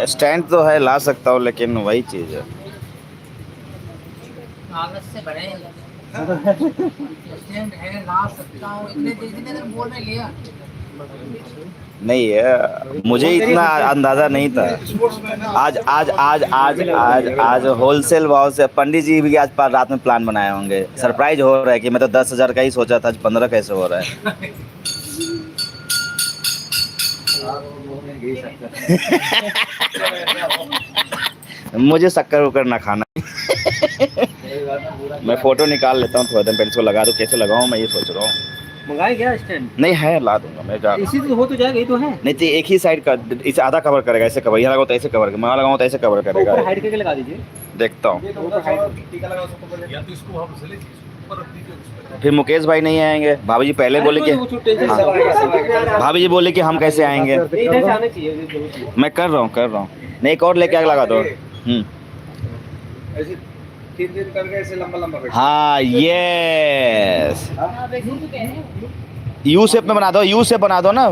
Stand तो है, ला सकता हूँ, लेकिन वही चीज़ है। कागज से भरे स्टैंड है, ला सकता हूँ, इतने इतने दिन बोल रहे लिया नहीं है, मुझे इतना अंदाजा नहीं था। आज होलसेल भाव से पंडित जी भी आज रात में प्लान बनाए होंगे। सरप्राइज हो रहा है कि मैं तो 10,000 का ही सोचा था, आज 15 कैसे हो रहा है। मुझे शक्कर वक्कर ना खाना। मैं फोटो निकाल लेता हूँ थोड़ा दिन पहले, इसको लगा दूँ, कैसे लगाऊँ मैं ये सोच रहा हूँ। मंगाए क्या स्टैंड? नहीं है, ला दूंगा मैं, जा इसी से हो तो जाएगा, ये तो है। नहीं तो एक ही साइड का, इसे आधा कवर करेगा, ऐसे कवर, यहाँ लगाओ तो ऐसे कवर, मैं लगाऊँ तो ऐसे कवर करेगा। ऊपर हाइट करके लगा दीजिए। देखता हूँ। फिर मुकेश भाई नहीं आएंगे, भाभी जी पहले बोले कि भाभी जी बोले कि हम कैसे आएंगे। इधर से आना चाहिए। मैं कर रहा हूँ। नहीं, एक और लेके आगे लगा दो। ऐसे 3 दिन करके ऐसे लंबा लंबा बैठ। हाँ, यस, यू शेप में बना दो, यू शेप बना दो ना।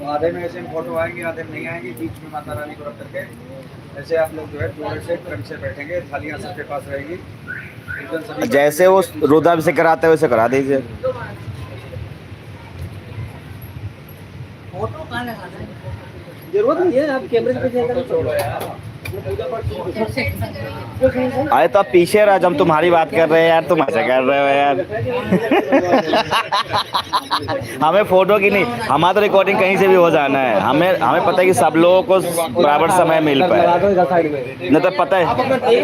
आधे में ऐसे फोटो आएंगे, आधे में नहीं आएंगे, बीच में माता रानी को रख करके ऐसे आप लोग जो है जोड़े से क्रम से बैठेंगे, थालियां सबके पास रहेगी, कीर्तन सभी जैसे वो रुद्राभिषेक कराते हैं वैसे करा दीजिए। फोटो कहाँ लगाना है? जरूरत नहीं है, आप कैमरे पे जाकर अरे तो आप पीछे रह, जब हम तुम्हारी बात कर रहे हैं यार, तुम ऐसे कर रहे हो यार। हमें फोटो की नहीं, हमारा तो रिकॉर्डिंग कहीं से भी हो जाना है। हमें पता है कि सब लोगों को बराबर समय मिल पाए। नहीं तो पता है,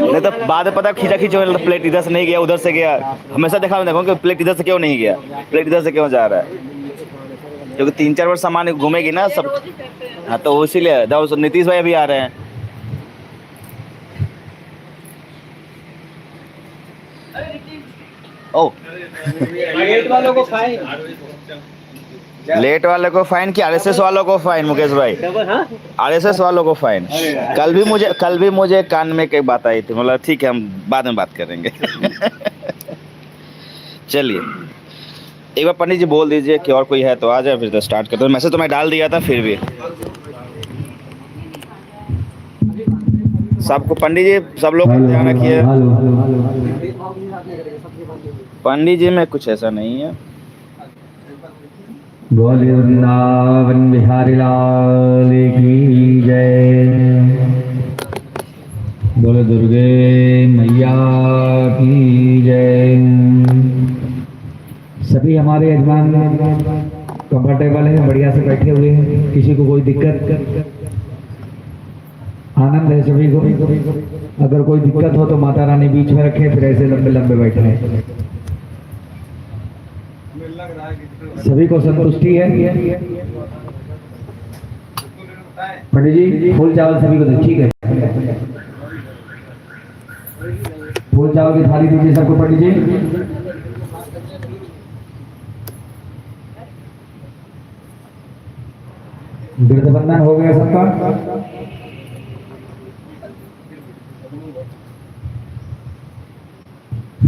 नहीं तो बाद में पता है खींचा खींच हो, प्लेट इधर से नहीं गया, उधर से गया। हमेशा देखा, मैं देखूँ कि प्लेट इधर से क्यों नहीं गया, प्लेट इधर से क्यों जा रहा है, क्योंकि 3-4 बार सामान घूमेगी ना सब। हाँ, तो इसीलिए नीतीश भाई अभी आ रहे हैं। ओ, लेट वालों को फाइन, लेट वाले को फाइन कि आरएसएस वालों को फाइन? मुकेश भाई, आरएसएस वालों को फाइन। कल भी मुझे कान में एक बात आई थी, मतलब ठीक है, हम बाद में बात करेंगे। चलिए, एक बार पंडित जी बोल दीजिए कि और कोई है तो आ जाए, फिर तो स्टार्ट करते हैं। मैसेज तो मैं डाल दिया था, फिर भी सबको, पंडित जी सब लोग ध्यान रखिए। पंडित जी में कुछ ऐसा नहीं है। बोले वृंदावन बिहारी लाल की जय, बोले दुर्गे मैया की जय। सभी हमारे यजमान कंफर्टेबल हैं, बढ़िया से बैठे हुए हैं, किसी को कोई दिक्कत, आनंद है सभी को। अगर कोई दिक्कत हो तो माता रानी बीच में रखे, फिर ऐसे लंबे लंबे बैठे हैं। सभी को संतुष्टि है। पंडित जी फूल चावल सभी को दे, ठीक है, फूल चावल की थाली दीजिए सबको। पंडित जी वृद्धबंधन हो गया सबका।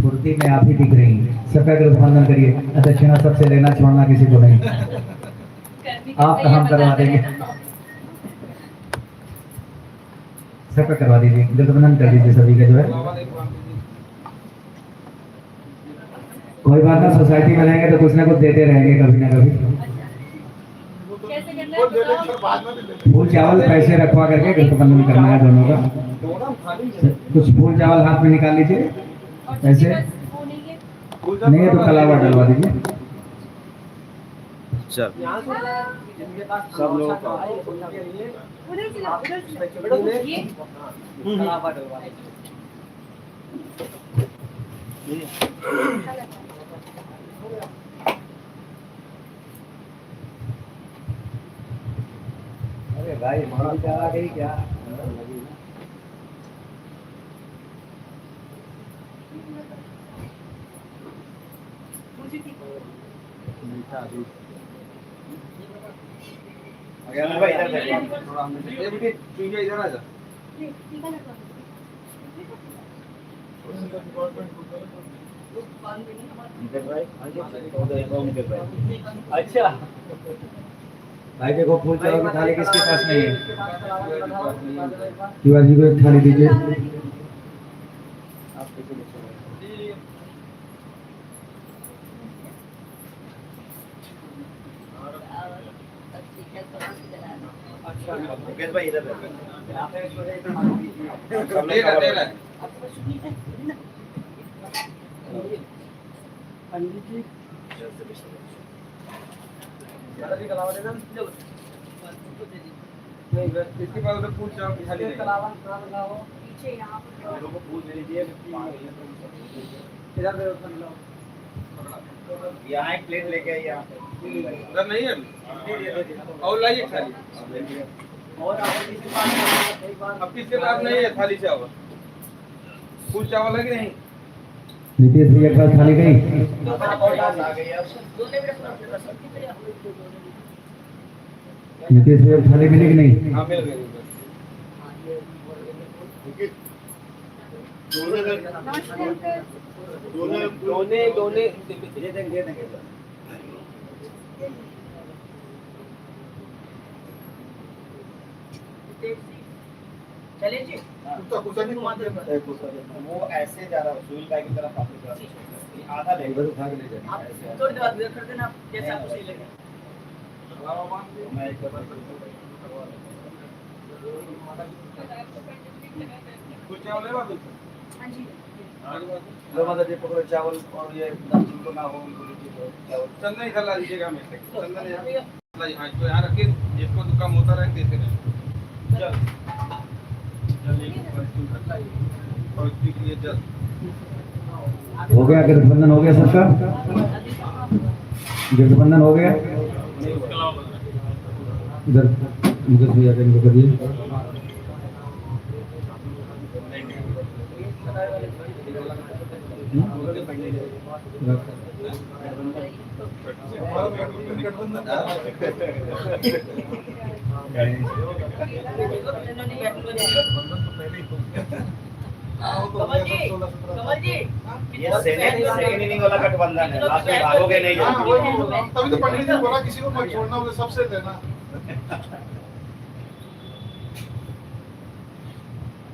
फुर्ती में आप ही दिख रही हैं, सबका वृद्धबंधन करिए। दक्षिणा सबसे लेना, छोड़ना किसी को नहीं। आप काम करवा देंगे, सबका करवा दीजिए, वृद्धबंधन कर दीजिए सभी का जो है। कोई बात ना, सोसाइटी में रहेंगे तो कुछ ना कुछ देते रहेंगे कभी ना कभी। फूल चावल पैसे रखवा करके वृद्धबंधन करना है दोनों का। कुछ फूल चावल हाथ में निकाल लीजिए, ऐसे नहीं है तो कलावा डलवा दीजिए। चल, सब लोग अरे भाई माल चला गई क्या? इधर आ जा। अच्छा भाई देखो फूल चावल की थाली किसके पास नहीं है? शिवाजी को एक थाली दीजिए। मुकेश भाई इधर इसके बाद उधर फूल चावल की थाली देंगे। यहाँ एक प्लेट लेके आइए यहाँ उधर नहीं है अभी? और लाइए थाली। अब किसके पास नहीं है थाली चावल? फूल चावल है कि नहीं? नीतीश भैया के पास थाली गई? नीतीश भैया को थाली मिली कि नहीं? हाँ मिल गई दोने दोने दे देंगे चलिए जी वो ऐसे जा रहा है सुनील भाई की तरफ आपकी तरफ आधा ले उधर उठा के ले जाए। आप थोड़ी देर कर देना जैसा आपको सही लगे। मैं एक बार फूल चावल है बाबू? जो मतलब ये पकड़ो चावल और ये जिनको ना हो उनको दीजिए चावल। चंदन इधर ला दीजिएगा हमें से। चंदन यहाँ लाइए, हाँ इसको यहाँ रखिए, जिसको तो कम होता रहे देते रहे। चल और इसके लिए जल हो गया गठबंधन हो गया सबका? गठबंधन हो गया? इधर मुकेश भैया का इनको करिए। कमल जी ये सेकेंड इनिंग वाला गठबंधन है, लास्ट में भागोगे नहीं जाओगे। तभी तो पंडित जी बोला किसी को मत छोड़ना, उसे सबसे लेना।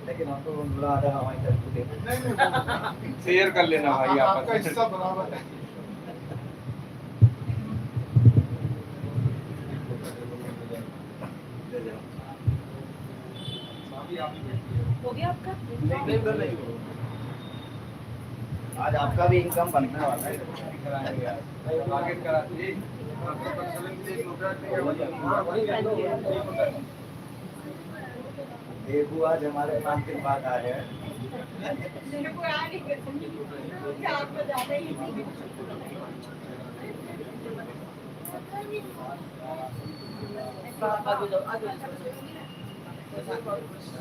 लेकिन हमको बुला आधा हमारी तरफ से दे। नहीं शेयर कर लेना भाई आपका आपस में। हिस्सा बराबर है। हो गया आपका? आज आपका भी इनकम बनने वाला है। मार्केट करा दीजिए। देबू आज हमारे 5 दिन बाद आए हैं।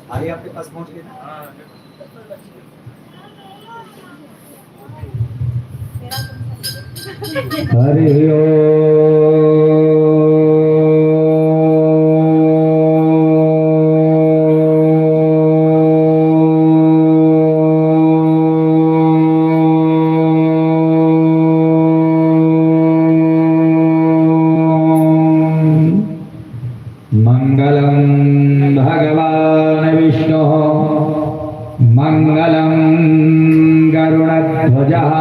थाली आपके पास पहुंच गई? हरि मंगलम भगवान विष्णु मंगलम गरुड़ध्वजः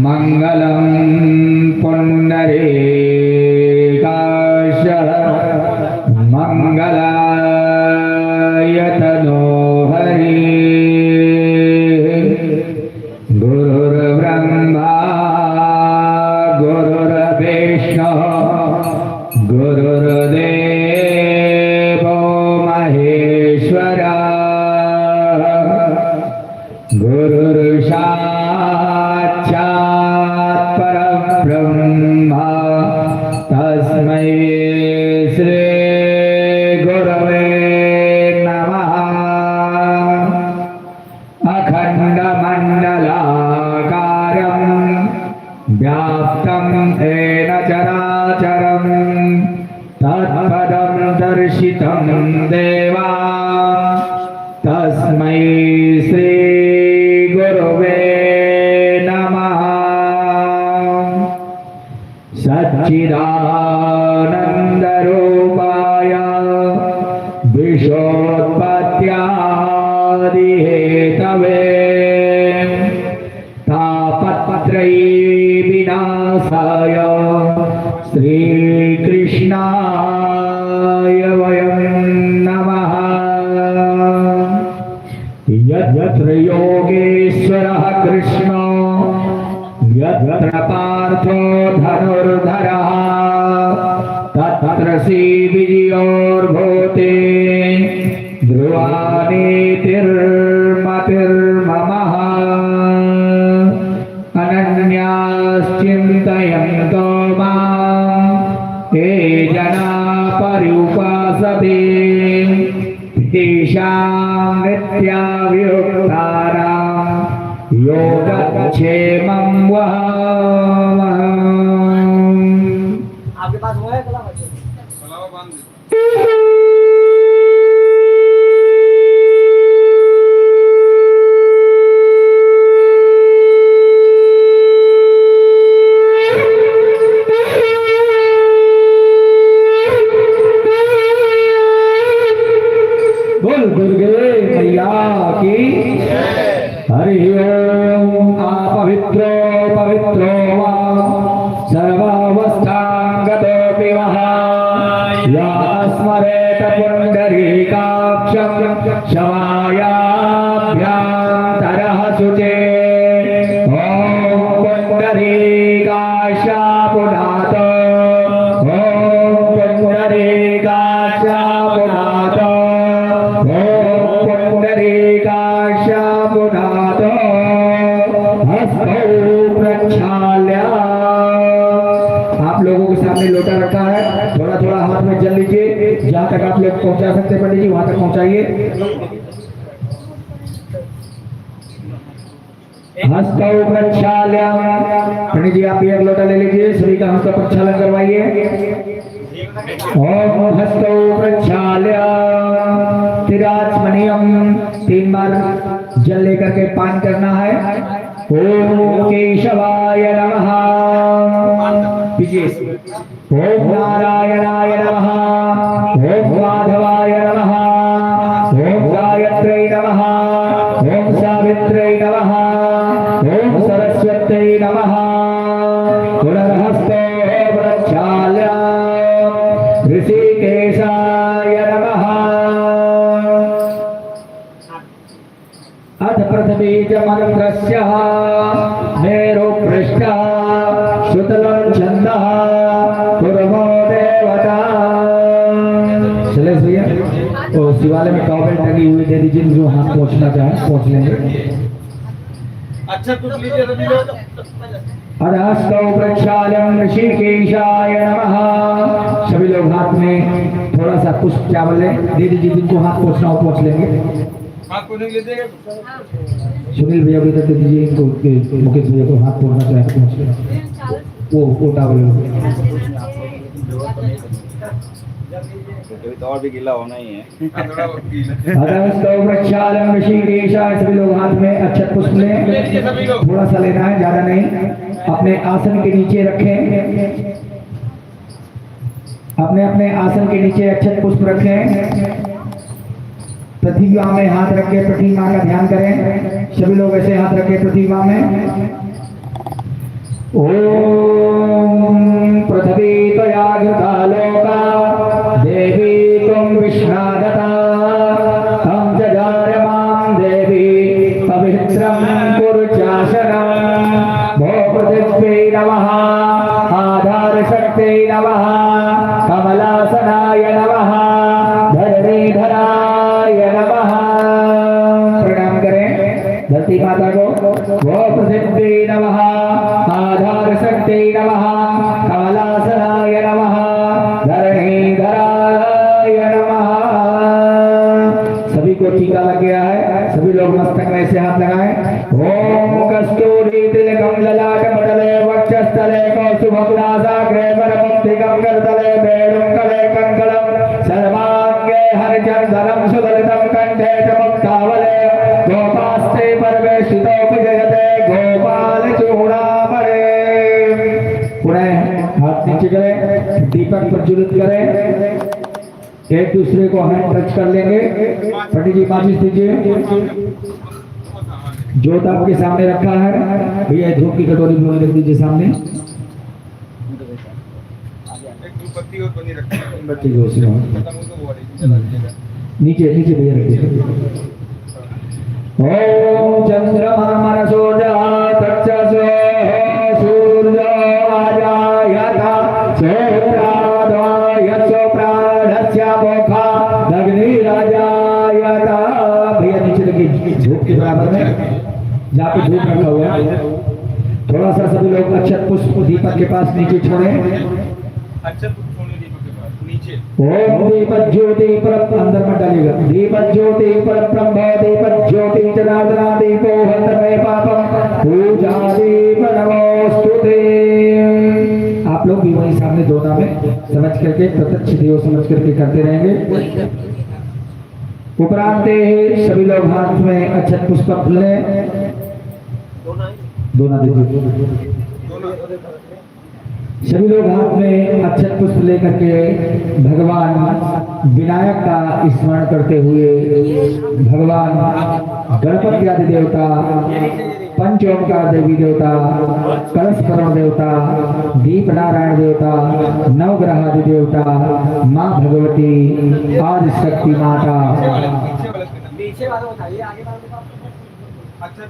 मंगलम पुंडरीकाक्षः मंगलाय तनोहरि गुरुर्ब्रह्मा गुरुर्विष्णुः गुरुर्देवो महेश्वरः गुरुर्साक्षात् परब्रह्म तस्मै श्री गुरवे नमः। अखण्डमण्डलाकारं व्याप्तं येन चराचरं तत्पदं दर्शितं देवा तस्मै श्री गुरवे सच्चिदानन्दरूपाय विश्वोत्पत्त्यादिहेतवे तापत्रयविनाशाय श्रीकृष्णाय वयं नमः। यत्र योगेश्वरः कृष्णो यत्र पार्थो धनुर्धरः तत्र श्रीविजयोर्भूते ध्रुवानीतिर्मतिर्ममः। अनन्याश्चिन्तयन्तो मां ये जना पर्युपासते तेषां नित्याभियुक्तानां योगक्षेमं वहामहे। आपके पास वो है कला सलावा बांध दे। बोल दुर्गे मैया की हरि ओम। अपवित्रो पवित्रो वा सर्वावस्थांगतोऽपि वः या स्मरेत पुण्डरीकाक्षं क्षमायाभ्यान्तरः शुचे। ॐ पुण्डरीकाक्ष पुनात ॐ पुण्डरीकाक्ष पुनात ॐ पुण्डरीकाक्ष पुनात हस्तौ प्रक्षाल्य। आप लोगों के सामने लोटा रखा है, थोड़ा थोड़ा हाथ में जल लीजिए, जहाँ तक आप लोग पहुंचा सकते हैं पंडित जी वहां तक पहुंचाइए। हस्तौ प्रक्षाल्य। पंडित जी आप एक लोटा ले लीजिए, सभी का हस्त प्रक्षालन करवाइए। ओम हस्तौ प्रक्षाल्य तिराचमनियम 3 बार जल लेकर के पान करना है। ओम केशवाय नमः। ओम नारायणाय नमः। ओम माधवाय नमः। ओम गायत्र्यै नमः। ओम सावित्र्यै नमः। ओम सरस्वत्यै नमः। पुनर्हस्तो प्रक्षाल्य ऋषिकेशाय नमः। अथ प्रथबीजमन्त्रस्य मेरुपृष्ठः शुतलं छन्दः पूर्वो देवता। चले भैया तो शिवालय में टॉवेल टंगी हुई दे दीजिए, जो हाथ पहुंचना चाहे पहुंच लेंगे। अच्छा कुछ लीजिए सभी लोग। अधस्तौ प्रक्षाल्यं ऋषिकेशाय नमः। सभी लोग हाथ में थोड़ा सा पुष्प चावल दे दीजिए, जिनको हाथ पहुंचना हो पहुंच लेंगे। हाथ को नहीं लीजिएगा। सुनील भैया को दे दीजिए, इनको मुकेश भैया को हाथ पहुंचना चाहे तो पहुंच लेंगे। वो टावल अभी तो और भी गीला होना ही है। थोड़ा बहुत पी ले। अधस्तौ प्रक्षाल्यं ऋषिकेशाय। सभी लोग हाथ में अक्षत पुष्प लें, थोड़ा सा लेना है, ज्यादा नहीं। अपने आसन के नीचे रखें, अपने अपने आसन के नीचे अक्षत पुष्प रखें। प्रतिमा में हाथ रख के प्रतिमा का ध्यान करें। सभी लोग ऐसे हाथ रखें प्रतिमा में। ओम पृथ्वी त्वया घृता लोका देवी त्वं विश्रादता तं जजार्यमां देवी पवित्रं कुरु चाशनं। भो पृथिव्यै नमः। आधारशक्त्यै नमः। कमलासनाय नमः। धरणीधराय नमः। प्रणाम करें धरती माता को। वो पृथिव्यै नमः। आधारशक्त्यै नमः। कमलासनाय नमः। धरणीधराय नमः। सभी को टीका लग गया है, सभी लोग मस्तक में ऐसे हाथ लगाएं। ओम कस्तूरी तिलकम ललाट पटले वक्षस्थले कौस्तुभनासाग्रे वरमब्धिकं करतले वेणुकले कंकणं सर्वांगे हरचन्दनं सुदलितं कंठे च मुक्तावले गोपास्ते परमेष्ठितो विजयते गोपाल चूड़ामणे। पुनः हाथ नीचे करें। दीपक प्रज्वलित करें। एक दूसरे को हैंड टच कर लेंगे। पंडित जी माचिस दीजिए। जोत आपके सामने रखा है भैया, धूप की कटोरी में रख दीजिए सामने। बत्ती और बनी रखी है। बत्ती को उसमें खत्म हो तो वो वाली नीचे नीचे भैया रख दीजिए। ओम चंद्रमा मनसो तक्षसो सूर्यो आजायता सोत्रादयसो प्राणस्य मोखा अग्निराजायता। भैया नीचे लगी धूप के बराबर में जहाँ पे धूप रखा हुआ है, थोड़ा सा सभी लोग अक्षत पुष्प दीपक के पास नीचे छोड़े। अच्छा छोड़ने दीपक के पास नीचे। ओम दीपक ज्योति पर अंदर में डालिएगा। दीपक ज्योति पर ब्रह्म दीपक ज्योति जनार्दना दीपो हन्तमे पापम पूजा दीप नमोस्तुते। आप लोग भी वहीं सामने दोना में समझ करके प्रत्यक्ष देव समझ करके करते रहेंगे। उपरांत सभी लोग हाथ में अक्षत पुष्प लें। दोना दीजिए। सभी लोग हाथ में अक्षत पुष्प लेकर के भगवान विनायक का स्मरण करते हुए भगवान गणपति आदि देवता, पंच ओंकार देवी देवता, कलश करण देवता, दीप नारायण देवता, नवग्रह आदि देवता, माँ भगवती, आदि शक्ति माता, पीछे वाला उठाइए, आगे वाला अच्छा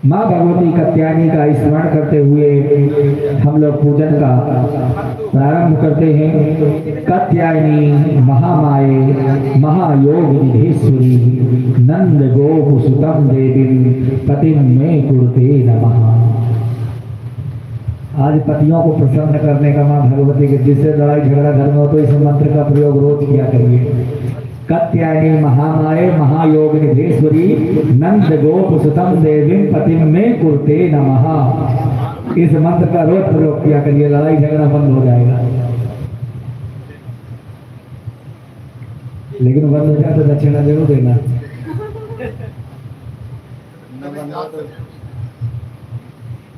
माँ भगवती कत्यायनी का स्मरण करते हुए हम लोग पूजन का प्रारंभ करते हैं। कत्यायनी महामाये महायोग निधेश्वरी नंद गोप सुतम देवी पतिम में कुरुते नमः। आज पतियों को प्रसन्न करने का माँ भगवती के, जिससे लड़ाई झगड़ा घर में हो तो इस मंत्र का प्रयोग रोज किया करिए। कत्यायनी महामाये महायोग निधेश्वरी नंद गोप सुतम देवी पतिम में कुरुते नमः। इस मंत्र का रोज प्रयोग किया करिए, लड़ाई झगड़ा बंद हो जाएगा। लेकिन बंद हो जाए तो दक्षिणा जरूर देना।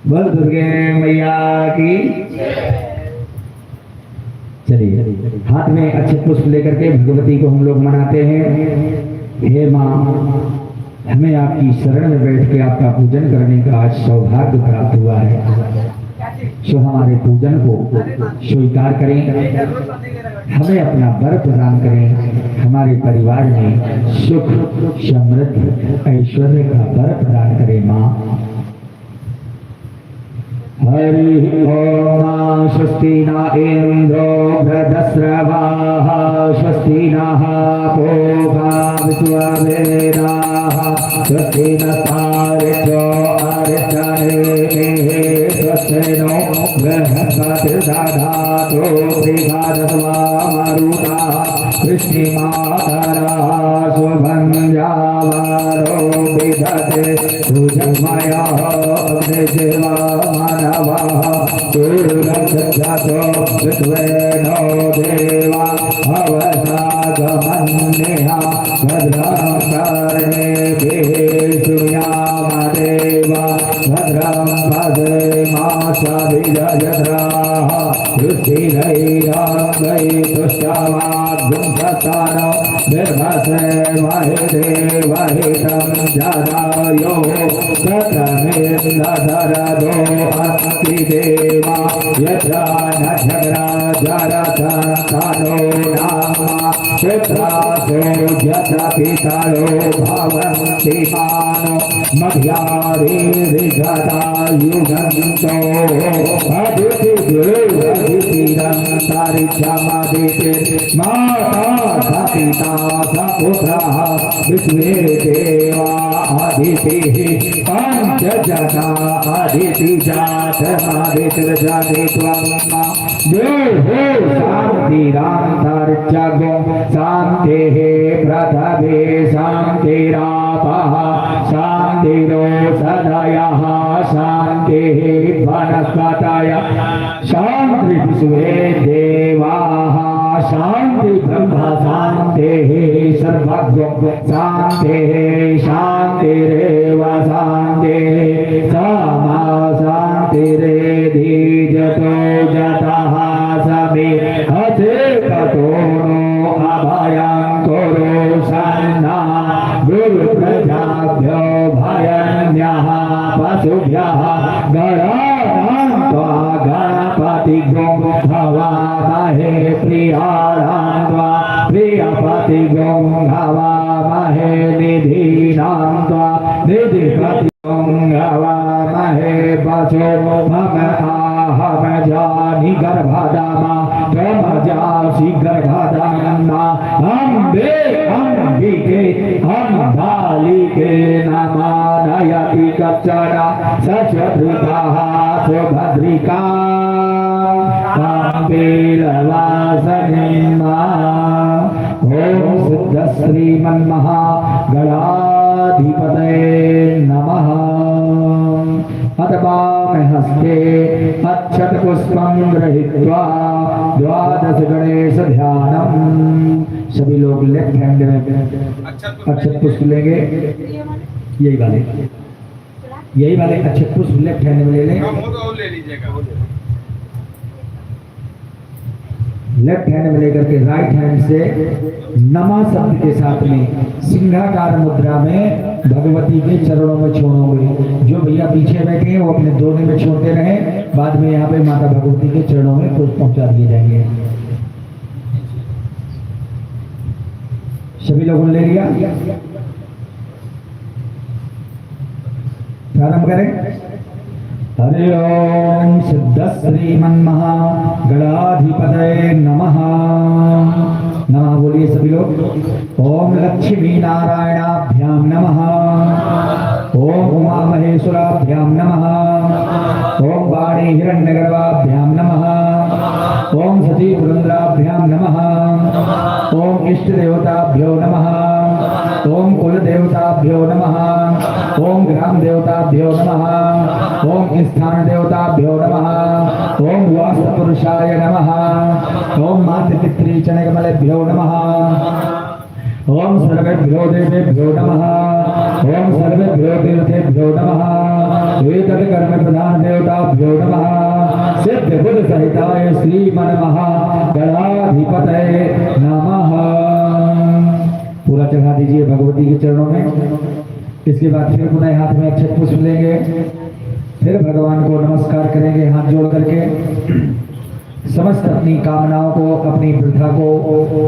बोल दुर्गे मैया की। चलिए हाथ में अच्छे पुष्प लेकर के भगवती को हम लोग मनाते हैं। हे माँ, हमें आपकी शरण में बैठ के आपका पूजन करने का आज सौभाग्य प्राप्त हुआ है। सो हमारे पूजन को स्वीकार करें, हमें अपना वर प्रदान करें, हमारे परिवार में सुख समृद्धि ऐश्वर्य का वर प्रदान करें। माँ हरि ओम। स्वस्ति न इंद्रो वृद्धश्रवाः स्वस्ति नः पूषा विश्ववेदाः स्वस्ति नस्तार्क्ष्यो अरिष्टनेमिः स्वस्ति नो बृहस्पतिर्दधातु त्रिघातस्वा मरुतः वृष्टिमातरः शुभञ्जावारो विदधे सुजमयः अग्निशिवा सूरजो विश्वेनो देवा अवसागमन्यः भद्रकर्णेभिः शृणुयामदेवा भद्रं भद्रेमाशभिजयद्राः वृष्टिरैरङ्गैतुष्टवाग्गुंसतानो बिभ्रसेमहिदेवहितं जरायो प्रथमेन्दधरदो देवा यत्र नक्षराजरथनो नाम क्षेत्रासो यत्र पितरो भवन्ति मानो मध्यादिर्विगता युगन्तो अदितिरन्तरिक्षमदिति माता सपिता सपुत्रः विश्वे देवा अदितिः पञ्चजना अदिति शांतिरांतर्जगो शांति पृथ्वी शांतिरापः शांतिरोषधयः शांति वनस्पतयः शांति विश्वे देवाः शांति ब्रह्म शांति सर्वज्ञ शांति शांतिरेव शांति सामा शांतिरेधि तो जतः समे हते कतोनो अभयं कुरु सन्ना गुरु प्रजाभ्यो भयन्यः पशुभ्यः गणानां त्वा गणपतिगो हवामहे प्रियाणां त्वा प्रियपतिगो हवामहे निधीनां त्वा निधिपतिगो हवामहे वचो मम आहम जानि गर्भधामा त्वमजासि गर्भधामा अम्बे अम्बिके अम्बालिके नमानयति कच्चन सचतुर्गः सुभद्रिका वासनिमा ओम सिद्ध श्रीमन्महागणाधिपतये नमः। अथवाम हस्ते अच्छत पुष्पं गृहीत्वा द्वादश गणेश ध्यानम। सभी लोग लेफ्ट हैंड में अच्छत पुष्प लेंगे, यही वाले अच्छत पुष्प लेफ्ट हैंड में ले लें। लेफ्ट हैंड में लेकर के राइट हैंड से नमा शब्द के साथ में सिंहाकार मुद्रा में भगवती के चरणों में छोड़ोगे। जो भैया पीछे बैठे हैं वो अपने दोने में छोड़ते रहे, बाद में यहाँ पे माता भगवती के चरणों में पुष्प पहुंचा दिए जाएंगे। सभी लोगों ने ले लिया, प्रारंभ करें। हरि ओम सिद्ध श्रीमन्महागणाधिपतये नमः। नमः बोलिए सभी लोग। ओम लक्ष्मी नारायणाभ्याम नमः। ओम उमा महेश्वराभ्याम नमः। ओम वाणी हिरण्यगर्भाभ्याम नमः। ओम सती पुरंदराभ्याम नमः। ओम इष्ट देवताभ्यो नमः। ओम कुल देवताभ्यो नमः। ओम ग्राम देवताभ्यो नमः। ओम स्थान देवताभ्यो नमः। ओम वास्तु पुरुषाय नमः। ओम मातृपितृ चरणकमलेभ्यो नमः। ओम सर्वेभ्यो देवेभ्यो नमः। ओम सर्वेभ्यो तीर्थेभ्यो नमः। एतत् कर्म प्रधान देवताभ्यो नमः। सिद्ध बुद्ध सहिताय श्रीमन्महागणाधिपतये नमः। पूरा चढ़ा दीजिए भगवती के चरणों में। इसके बाद फिर पुनः हाथ में अक्षत पुष्प लेंगे, फिर भगवान को नमस्कार करेंगे हाथ जोड़ करके। समस्त अपनी कामनाओं को, अपनी वृथा को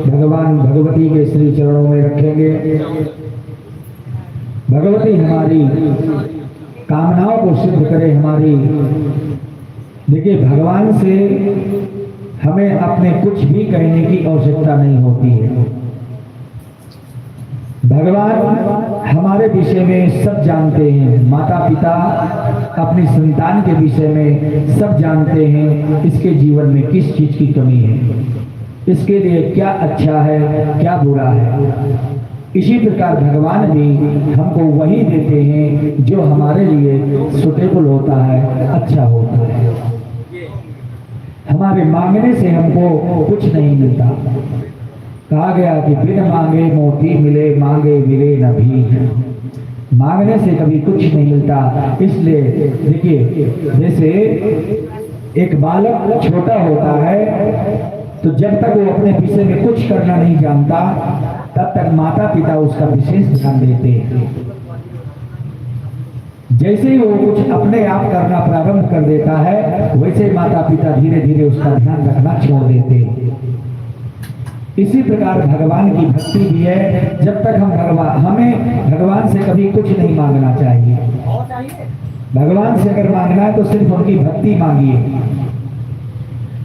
भगवान भगवती के श्री चरणों में रखेंगे। भगवती हमारी कामनाओं को सिद्ध करे हमारी। देखिए, भगवान से हमें अपने कुछ भी कहने की आवश्यकता नहीं होती है। भगवान हमारे विषय में सब जानते हैं। माता पिता अपनी संतान के विषय में सब जानते हैं, इसके जीवन में किस चीज की कमी है, इसके लिए क्या अच्छा है क्या बुरा है। इसी प्रकार भगवान भी हमको वही देते हैं जो हमारे लिए सुटेबल होता है, अच्छा होता है। हमारे मांगने से हमको कुछ नहीं मिलता। कहा गया कि बिन मांगे मोती मिले, मांगे मिले न भीख। मांगने से कभी कुछ नहीं मिलता। इसलिए देखिए, जैसे एक बालक छोटा होता है तो जब तक वो अपने विषय में कुछ करना नहीं जानता तब तक माता पिता उसका विशेष ध्यान देते हैं। जैसे ही वो कुछ अपने आप करना प्रारंभ कर देता है वैसे माता पिता धीरे धीरे उसका ध्यान रखना छोड़ देते हैं। इसी प्रकार भगवान की भक्ति भी है। जब तक हम हमें भगवान से कभी कुछ नहीं मांगना चाहिए। भगवान से अगर मांगना है तो सिर्फ उनकी भक्ति मांगिए,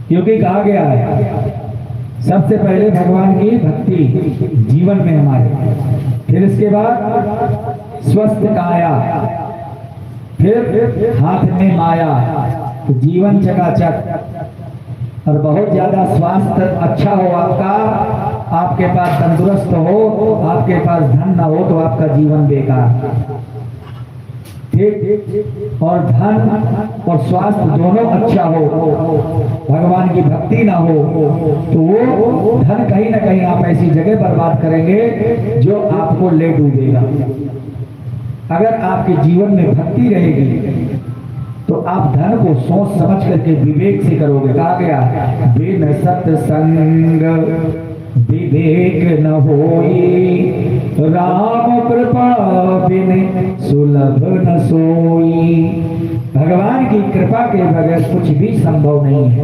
क्योंकि कहा गया है सबसे पहले भगवान की भक्ति जीवन में हमारे, फिर इसके बाद स्वस्थ काया, फिर हाथ में माया, तो जीवन चकाचक। और बहुत ज्यादा स्वास्थ्य अच्छा हो आपका, आपके पास तंदुरुस्त हो, आपके पास धन ना हो तो आपका जीवन बेकार। ठीक, और धन और स्वास्थ्य दोनों अच्छा हो, भगवान की भक्ति ना हो तो वो धन कहीं ना कहीं आप ऐसी जगह बर्बाद करेंगे जो आपको ले डूबेगा। अगर आपके जीवन में भक्ति रहेगी तो आप धन को सोच समझ करके विवेक से करोगे। कहा गया बिन सत्संग विवेक न होई, राम कृपा बिन सुलभ न सोई। भगवान की कृपा के बगैर कुछ भी संभव नहीं है।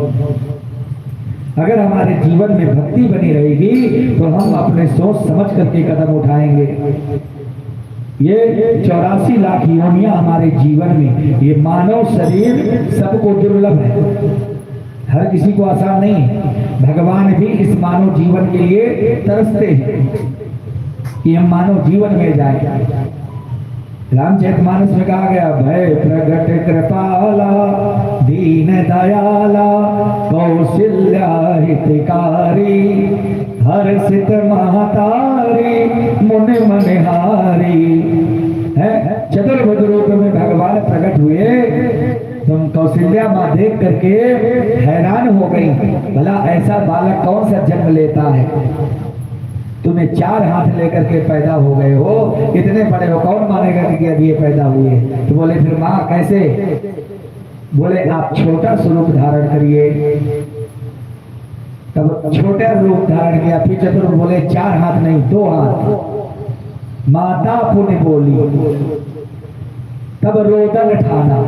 अगर हमारे जीवन में भक्ति बनी रहेगी तो हम अपने सोच समझ करके कदम उठाएंगे। ये 84 लाख योनियां हमारे जीवन में, ये मानव शरीर सबको दुर्लभ है, हर किसी को आसान नहीं है। भगवान भी इस मानव जीवन के लिए तरसते हैं कि हम मानव जीवन में जाए। रामचरितमानस में कहा गया भय प्रगट कृपाला दीन दयाला कौशल्या हितकारी हर्षित महतारी मुनि मनहारी। है चतुर्भुज रूप में भगवान प्रकट हुए। तुम कौशल्या माँ देख करके हैरान हो गई, भला ऐसा बालक कौन सा जन्म लेता है? तुम्हें 4 हाथ लेकर के पैदा हो गए हो, इतने बड़े हो, कौन मानेगा कि अब ये पैदा हुए? तो बोले फिर माँ कैसे? बोले आप छोटा स्वरूप धारण करिए। तब छोटा रूप धारण किया। फिर चतुर्भुज बोले 4 हाथ नहीं 2 हाथ। माता पुण्य बोली, तब रोदन ठाना।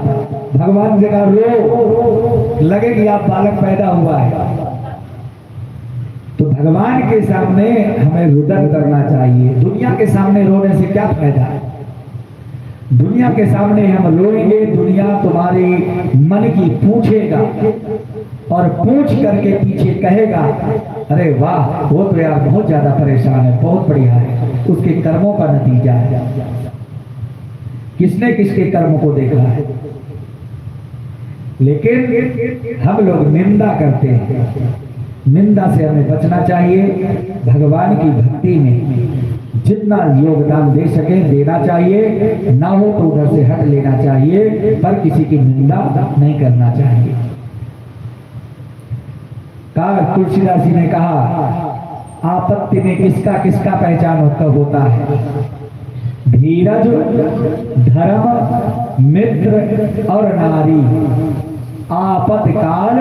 भगवान जगह रो लगे कि आप बालक पैदा हुआ है। तो भगवान के सामने हमें रुदन करना चाहिए। दुनिया के सामने रोने से क्या फायदा है? दुनिया के सामने हम रोएंगे, दुनिया तुम्हारी मन की पूछेगा और पूछ करके पीछे कहेगा अरे वाह वो तो यार बहुत ज्यादा परेशान है, बहुत बढ़िया है। उसके कर्मों का नतीजा है। किसने किसके कर्म को देखा है? लेकिन हम लोग निंदा करते हैं। निंदा से हमें बचना चाहिए। भगवान की भक्ति में जितना योगदान दे सके देना चाहिए, ना हो तो उधर से हट लेना चाहिए, पर किसी की निंदा नहीं करना चाहिए। तुलसीदास जी ने कहा आपत्ति में किसका किसका पहचान होता है? धीरज, धर्म, मित्र और नारी। आपत्काल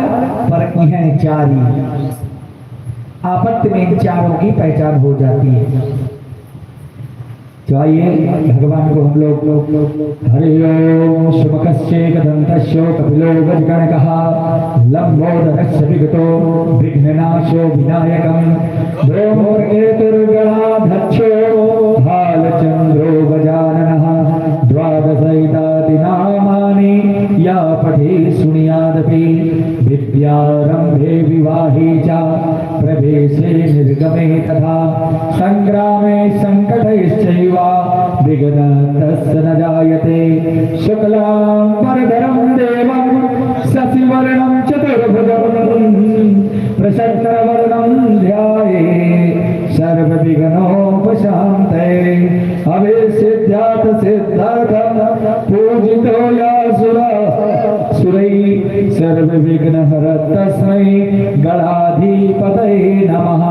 पर इन्हें चारी। आपत्ति में इन चारों की पहचान हो जाती है। तो आइए भगवान को हम लोग हरि ओम शुभकश्चेकदन्तश्चो कपिलो गजगणकः लंबोदरस्य विगतो विघ्ननाशो विनायकं ब्रह्मोर्गेतुर्गणाध्यक्षो भालचन्द्रो गजाननः द्वादशैतानि नामानि या पठे शृणुयादपि विद्यारम्भे विवाहे च प्रवेशे निर्गमे तथा संग्रामे संकटैश्चैव विघ्नस्तस्य न जायते। शुक्लाम्बरधरं देवं शशिवर्णं चतुर्भुजं प्रसन्नवदनं ध्यायेत् सर्वविघ्नोपशान्तये। अभिसिद्ध्यात् सिद्धार्थं पूजितो यासुरैः सर्वविघ्नहरः तस्मै गणाधिपतये नमः।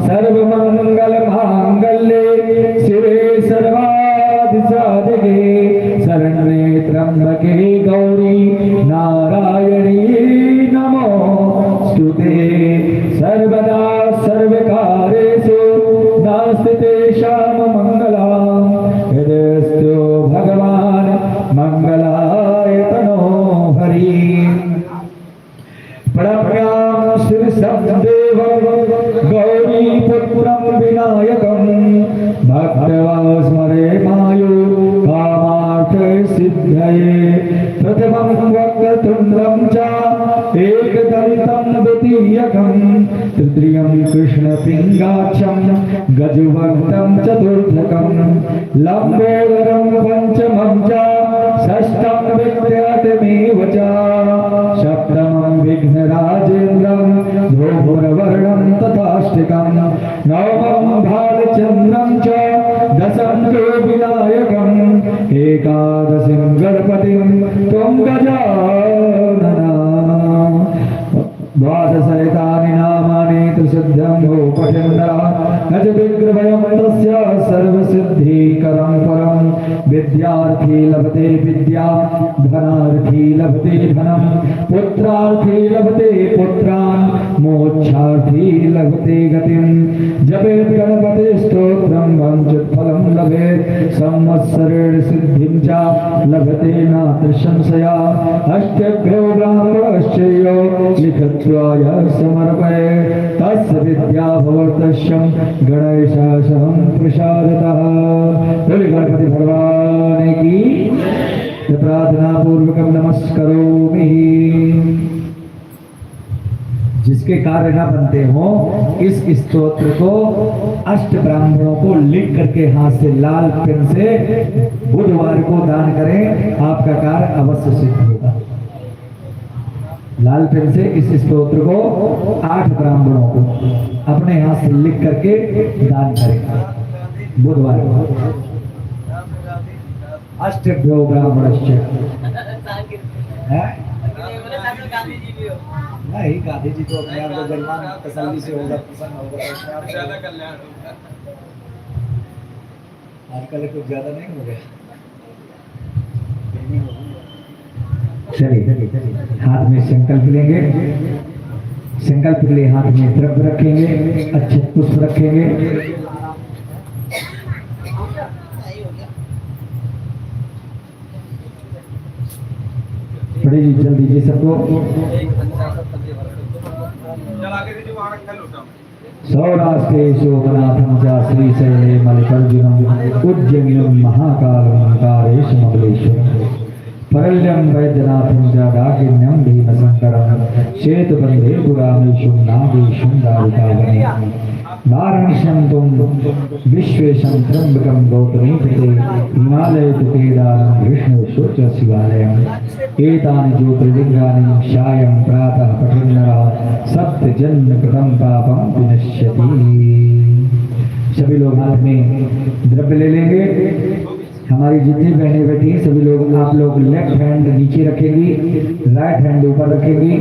सर्वमङ्गलमाङ्गल्ये शिवे सर्वाधिसाधिके शरण्ये त्र्यम्बके गौरी नारायणी नमोस्तुते। सर्वदा सर्वकार्येषु नास्ति तेषां मङ्गलम् यदस्तु भगवान् मंगलाय तनो हरि। प्रणम्यां शिरसंदेवं गौरीपुत्रं विनायकं भक्त्या स्मरे मायो कामार्थ सिद्धये। प्रथमं वक्रतुण्डं च एकदन्तं द्वितीयकं तृतीयं कृष्णपिङ्गाक्षं गजवक्त्रं चतुर्थकं लम्बोदरं पंचमं च षष्ठं विद्यातमेव च सप्तमं विघ्नराजेन्द्रं भूभुरवर्णं तथाष्टकं नवमं भालचन्द्रं च दशं तु विनायकं एकादशं गणपतिं त्वं गजानन। द्वादशैतानि नामानि त्रिशुद्धं शम्भोपचन्द्रः अज विग्रहं तस्य सर्वसिद्धिकरं परं विद्यार्थी लभते विद्या धनार्थी लभते धनं पुत्रार्थी लभते पुत्रान् मोक्षार्थी लभते गतिं जपेत् गणपति स्तोत्रं वञ्चित फलं लभेत् संवत्सरेण सिद्धिं च लभते नात्र संशया अष्टभ्यो ब्राह्मणश्चयो लिखत्वाय समर्पये तस्य विद्या भवतस्यं गणेशासनं प्रसादतः। बोले गणपति भगवान की प्रार्थना पूर्वकं नमस्करोमि। जिसके कार्य न बनते हो इस स्तोत्र को अष्ट ब्राह्मणों को लिख करके हाथ से लाल पेन से बुधवार को दान करें, आपका कार्य अवश्य सिद्ध होगा। लाल पेन से इस स्तोत्र को 8 ब्राह्मणों को अपने हाथ से लिख करके दान करें बुधवार को। अष्टभ्यो ब्राह्मणश्च है गांधी जी भी हो। नहीं, गांधी जी तो अपने आप को जन्मान तसल्ली से होगा, प्रसन्न होगा, ज्यादा कल्याण होगा। आजकल कुछ ज्यादा नहीं हो गया। चलिए हाथ में संकल्प लेंगे, संकल्प के लिए हाथ में द्रव्य रखेंगे, अच्छे पुष्प रखेंगे। बड़ी जल्दी जी सबको सौराष्ट्रे शोभनाथं च श्रीशैले मल्लिकार्जुनम् उज्जयिनं महाकालं कालेशममलेश्वरम् परल्यं वैद्यनाथं च डाकिन्यं भीमशङ्करं श्वेतबन्धे पुरामेशं नागेशं दारिकावने वाराणस्यं त्वं विश्वेशं त्र्यम्बकं गौतमी कृते हिमालये तु केदारं विष्णुशो च शिवालयम् एतानि ज्योतिर्लिङ्गानि सायं प्रातः पठन्नरः सप्तजन्मकृतं पापं विनश्यति। सभी लोग हाथ में द्रव्य ले लेंगे। हमारी जितनी बहनें बैठी हैं सभी लोग, आप लोग लेफ्ट हैंड नीचे रखेंगी, राइट हैंड ऊपर रखेंगी।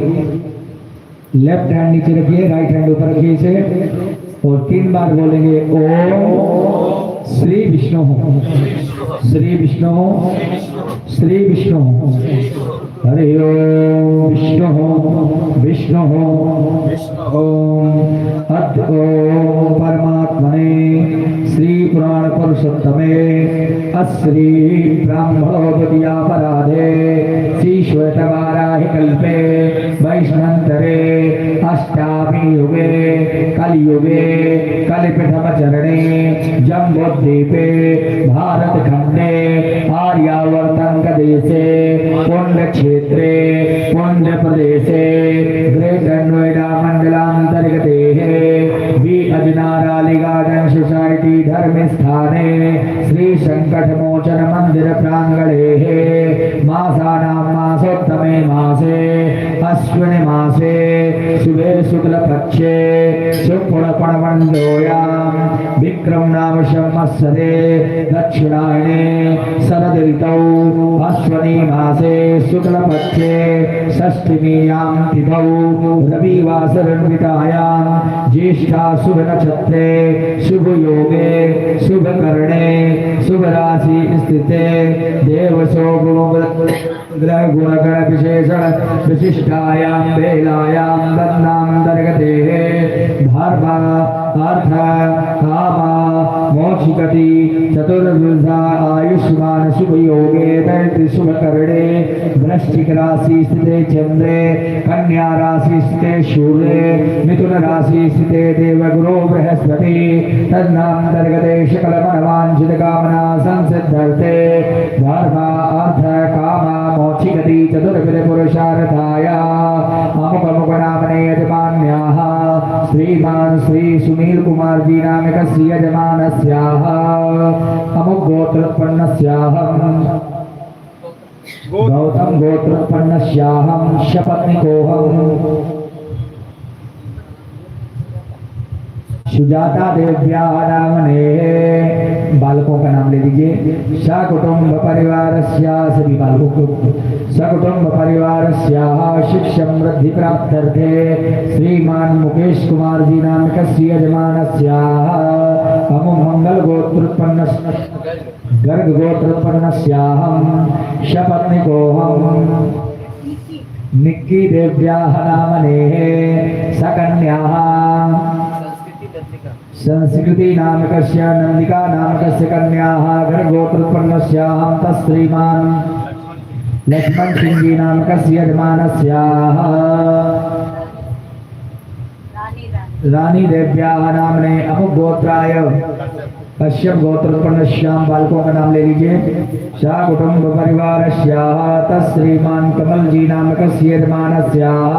लेफ्ट हैंड नीचे रखिए, राइट हैंड ऊपर रखिए इसे, और 3 बार बोलेंगे ओम श्री विष्णु श्री विष्णु श्री विष्णु। हरे ओम विष्णु विष्णु ओम अद्य ओम परमात्मने श्री पुराण पुरुषोत्तमे अश्री ब्राह्मणोपराधे श्री श्वेतवाराहि कल्पे वैष्णन्तरे अष्टामी युगे कलियुगे कलिप्रथमचरणे जम्बोद्वीपे भारतखण्डे आर्यावर्तङ्कदेशे पुण्यक्षेत्रे पुण्यप्रदेशे ग्रेटर नोएडा मण्डलान्तर्गते वि अजनाराली गार्डन सोसाइटी धर्मस्थाने श्री संकटमोचन मंदिर प्रांगणे मासानां मासोत्तमे मासे अश्विनी मासे शुभे शुक्लपक्षे शुक्लपणमण्डोयां विक्रम नाम संवत्सरे दक्षिणायने शरदृतौ अश्विनी मासे शुक्लपक्षे षष्ठीयां तिथौ रविवासरन्वितायां ज्येष्ठा शुभ नक्षत्रे शुभ योगे शुभ करणे शुभ राशि स्थिते देवसो ग्रह गुणगण विशेषण विशिष्टायां बेलायां दन्नान्तर्गते धर्म अर्थ काम मोक्षगति चतुर्विधा आयुष्मान शुभ योगे दैत्य शुभ करणे वृश्चिक राशि स्थिते चंद्रे कन्या राशि स्थिते सूर्ये मिथुन राशि स्थिते देवगुरु बृहस्पति तन्नान्तर्गते सकल मनवांछित कामना संसिद्धर्थे धर्म अर्थ काम मोक्षगति चतुर्विध पुरुषार्थाय अमुक नामने यजमान्याः श्रीमान श्री सुनील कुमार जी नामकस्य यजमानस्याः अमुक गोत्रोत्पन्नस्याहं गौतम गोत्रोत्पन्नस्याहं शपथनिकोऽहं सुजाता देव्या नामने बालकों का नाम ले लीजिए। सकुटुंब परिवार सभी बालकों को सकुटुंब परिवारस्याः शिक्षामृद्धि प्राप्त्यर्थे श्रीमान मुकेश कुमार जी नामकस्य यजमानस्याः अमुं मंगल गोत्रोत्पन्न गर्ग गोत्रोत्पन्नस्याहं शपत्निकोऽहं निक्की देव्याः नामनेः सकन्याः संस्कृति नामकस्य नंदिका नामकस्य कन्याः गर्गोत्रोत्पन्नस्याहं तस्श्रीमान् लक्ष्मण सिंह जी नामकस्य यजमानस्याः रानी देव्याः नामने अमुक गोत्राय कश्यप गोत्रोत्पन्नस्यां बालकों का नाम ले लीजिए। शाह कुटुंब परिवारस्याः तस्श्रीमान् कमल जी नामकस्य यजमानस्याः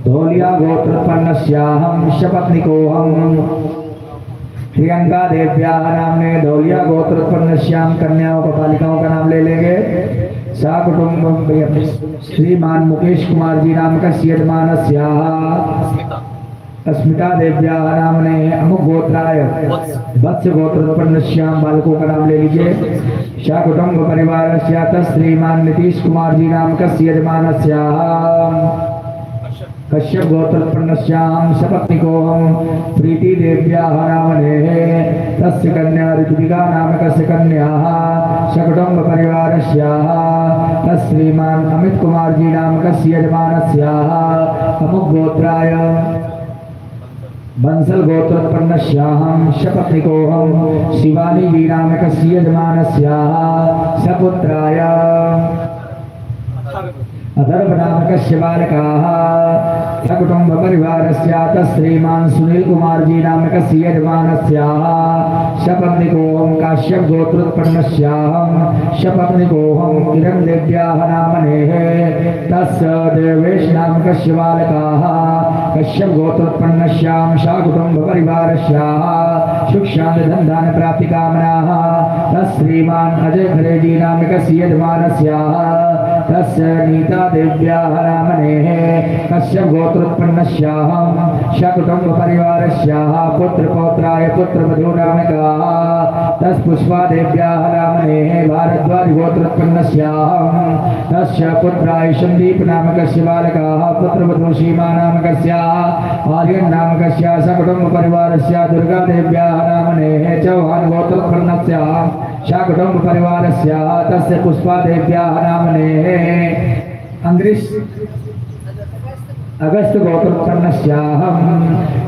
धोलिया गोत्रोत्पन्नस्याहं शपत्निकोऽहं प्रियंका देव्याः नामने धोलिया गोत्रोत्पन्नस्यां कन्याओं का बालिकाओं का नाम ले लेंगे। सा कुटुंब श्रीमान मुकेश कुमार जी नामकस्य यजमानस्याः अस्मिता देव्याः नामने अमुक गोत्राय वत्स गोत्रोत्पन्नस्यां बालकों का नाम ले लीजिए। सा कुटुंब परिवारस्य तस्श्रीमान नीतीश कुमार जी नामकस्य यजमानस्याः कश्यप गोत्रोत्पन्नस्यां सपत्निकोऽहं प्रीति देव्याः नामनेः तस्य कन्या ऋतुविका नामकस्य कन्याः सकुटुंब परिवारस्याः तस्श्रीमान् अमित कुमार जी नामकस्य यजमानस्याः अमुक गोत्राय बंसल गोत्रोत्पन्नस्याहं शपत्निकोऽहं शिवानी जी नामकस्य यजमानस्याः सपुत्राय अधर्व नामकस्य बालकाः सकुटुंब परिवारस्य तस्श्रीमान् सुनील कुमार जी नामकस्य यजमानस्याः शपत्निकोऽहं काश्यप गोत्रोत्पन्नस्याहं शपत्निकोऽहं किरण देव्याः नामनेः तस्य देवेश नामकस्य बालकाः कश्यप गोत्रोत्पन्नस्यां शाकुटुंब परिवारस्याः सुख शांति धन प्राप्ति कामनाः तस्श्रीमान् अजय खरे जी नामकस्य यजमानस्याः तस्य नीता देव्याः नामनेः कश्यप गोत्रोत्पन्नस्याहं शकुटुंब परिवारस्याः पुत्र पौत्राय पुत्रवधू नामिकाः तस्पुष्पा देव्याः नामनेः भारद्वाज गोत्रोत्पन्नस्याहं तस्य पुत्राय संदीप नामकस्य बालकाः पुत्रवधू सीमा नामकस्याः आर्यन नामकस्याः सकुटुंब परिवारस्य दुर्गा देव्याः नामनेः चौहान गोत्रोत्पन्नस्याः शाकुटुंब परिवारस्याः तस्य पुष्पा देव्याः नामनेः अंग्रीश अगस्त गोत्रोत्पन्नस्याहं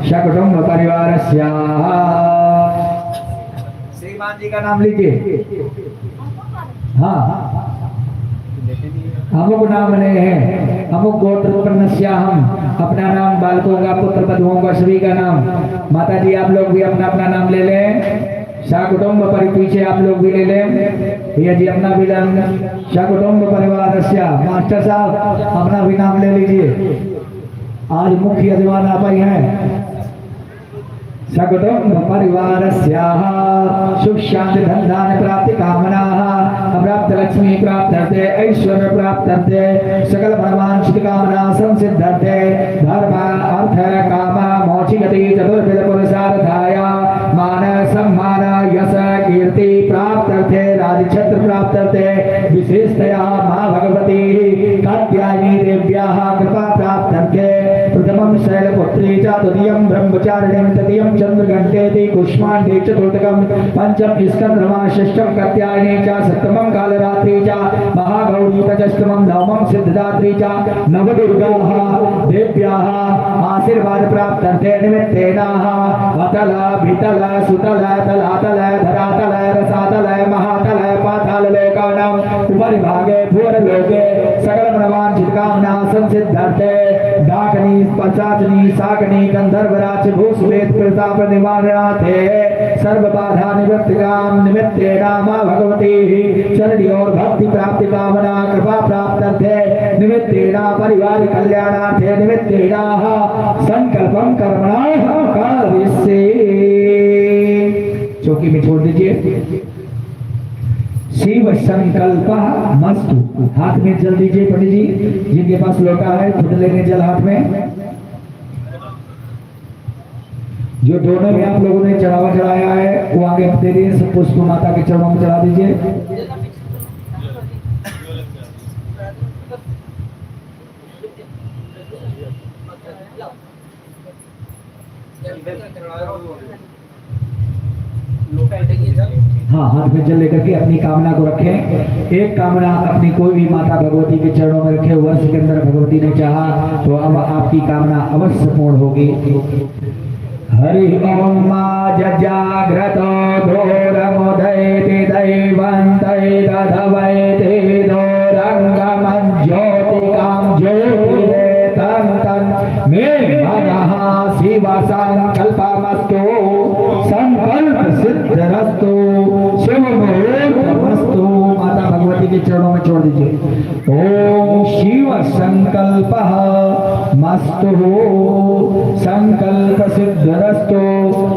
शाकुटुंब परिवारस्याः श्रीमान जी का नाम लीजिए। हाँ अमुक नामने हैं अमुक गोत्रोत्पन्नस्याहं अपना नाम बालकों का पुत्र वधुओं का सभी का नाम। माता जी आप लोग भी अपना अपना नाम ले लें। शाकुटुंब पीछे आप लोग भी ले लें। भैया जी अपना भी नाम शाकुटुंब परिवारस्य मास्टर साहब अपना भी नाम ले लीजिए। आज मुख्य यजमान आप ही हैं। सकुटुंब परिवारस्याः सुख शांति धन धान्य प्राप्ति कामनाः अप्राप्त लक्ष्मी प्राप्त्यर्थे ऐश्वर्य प्राप्त्यर्थे सकल मनवांछित कामना संसिद्ध्यर्थे धर्म अर्थ काम मोक्षगति चतुर्विध पुरुषार्थाय मान सम्मान यश कीर्ति प्राप्त्यर्थे राजक्षेत्र प्राप्त्यर्थे विशेषतया मां भगवती कात्यायनी देव्याः कृपा प्राप्त्यर्थे प्रथमं शैलपुत्री च द्वितीयं ब्रह्मचारिणीं तृतीयं चंद्रघंटेति कुष्मांडे चतुर्थकं पंचम स्कंदमा षष्ठम कात्यायनी च सप्तमं कालरात्रि च महागौरी च अष्टमं नवमं सिद्धदात्री च नवदुर्गाः देव्याः आशीर्वाद प्राप्त्यर्थे निमित्तेनाः अतल भितल सुतल तलातल धरातल रसातल महातल पाताल लोकानां उपरिभागे भूरलोके सकल मनवांछित कामना संसिद्ध्यर्थे डाकनी पंचाचनी साकनी गंधर्वराज भूसुरेत प्रताप निवारणार्थे सर्व बाधा निवृत्तिकाम निमित्तेना मां भगवती चरणी और भक्ति प्राप्ति कामना कृपा प्राप्त्यर्थे निमित्तेना परिवार कल्याणार्थे निमित्तेना संकल्पम कर्मणः कार्यस्य। चौकी में छोड़ दीजिए। शिव संकल्प मस्तु हाथ में जल दीजिए पंडित जी जिनके पास लोटा है खुद लेंगे जल हाथ में। जो दोनों में आप लोगों ने चढ़ावा चढ़ाया है वो आगे दे दीजिए, सब पुष्प माता के चरणों में चढ़ा दीजिए। हाँ, हाथ में जल लेकर के अपनी कामना को रखें। एक कामना अपनी कोई भी माता भगवती के चरणों में रखे। वर्ष के अंदर भगवती ने चाहा तो अब आपकी कामना अवश्य पूर्ण होगी। हरि ओम मा जाग्रतो घोरमुदयति दैवन्ते दधवैते दोरंगमं ज्योतिकां ज्योतिरेतं तन् मे मनः शिव संकल्पमस्तु संकल्प सिद्धरस्तु शिव मुहूर्तमस्तु। माता भगवती के चरणों में छोड़ दीजिए। ओम शिव संकल्पः मस्तु संकल्प सिद्धरस्तु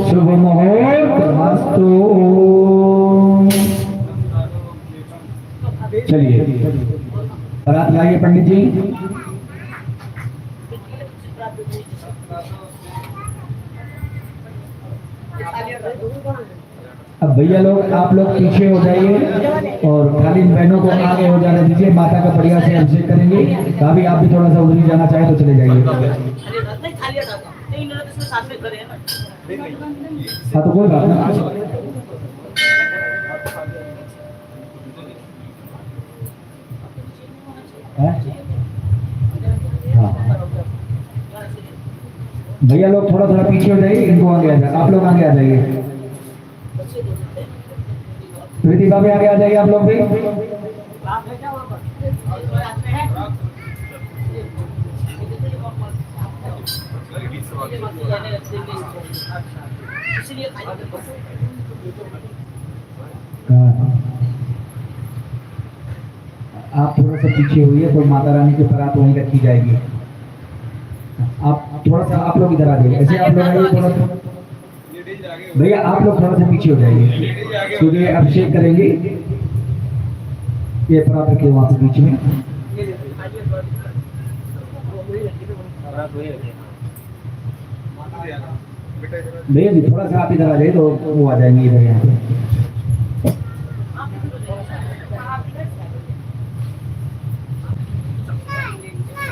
शुभ मुहूर्तमस्तु। चलिए बारात लाइए पंडित जी। अब भैया लोग आप लोग पीछे हो जाइए और खाली बहनों को आगे हो जाने दीजिए। माता का बढ़िया से अभिषेक करेंगे। कभी आप भी थोड़ा सा उधर जाना चाहे तो चले जाइए। हाँ तो कोई बात नहीं। हाँ भैया लोग थोड़ा थोड़ा पीछे हो जाइए। इनको आगे आ जाए, आप लोग आगे आ जाइए। प्रीति भाभी आगे आ जाइए आप लोग भी। आप थोड़ा सा पीछे हुई तो माता रानी की परात वहीं रखी जाएगी। आप थोड़ा सा आप लोग इधर आ जाइए। ऐसे आप लोग आइए थोड़ा सा। भैया आप लोग थोड़ा सा पीछे हो जाइए क्योंकि अभिषेक करेंगे। ये परात रखिए वहां से बीच में। भैया जी थोड़ा सा आप इधर आ जाइए तो वो आ जाएंगे इधर यहाँ पे।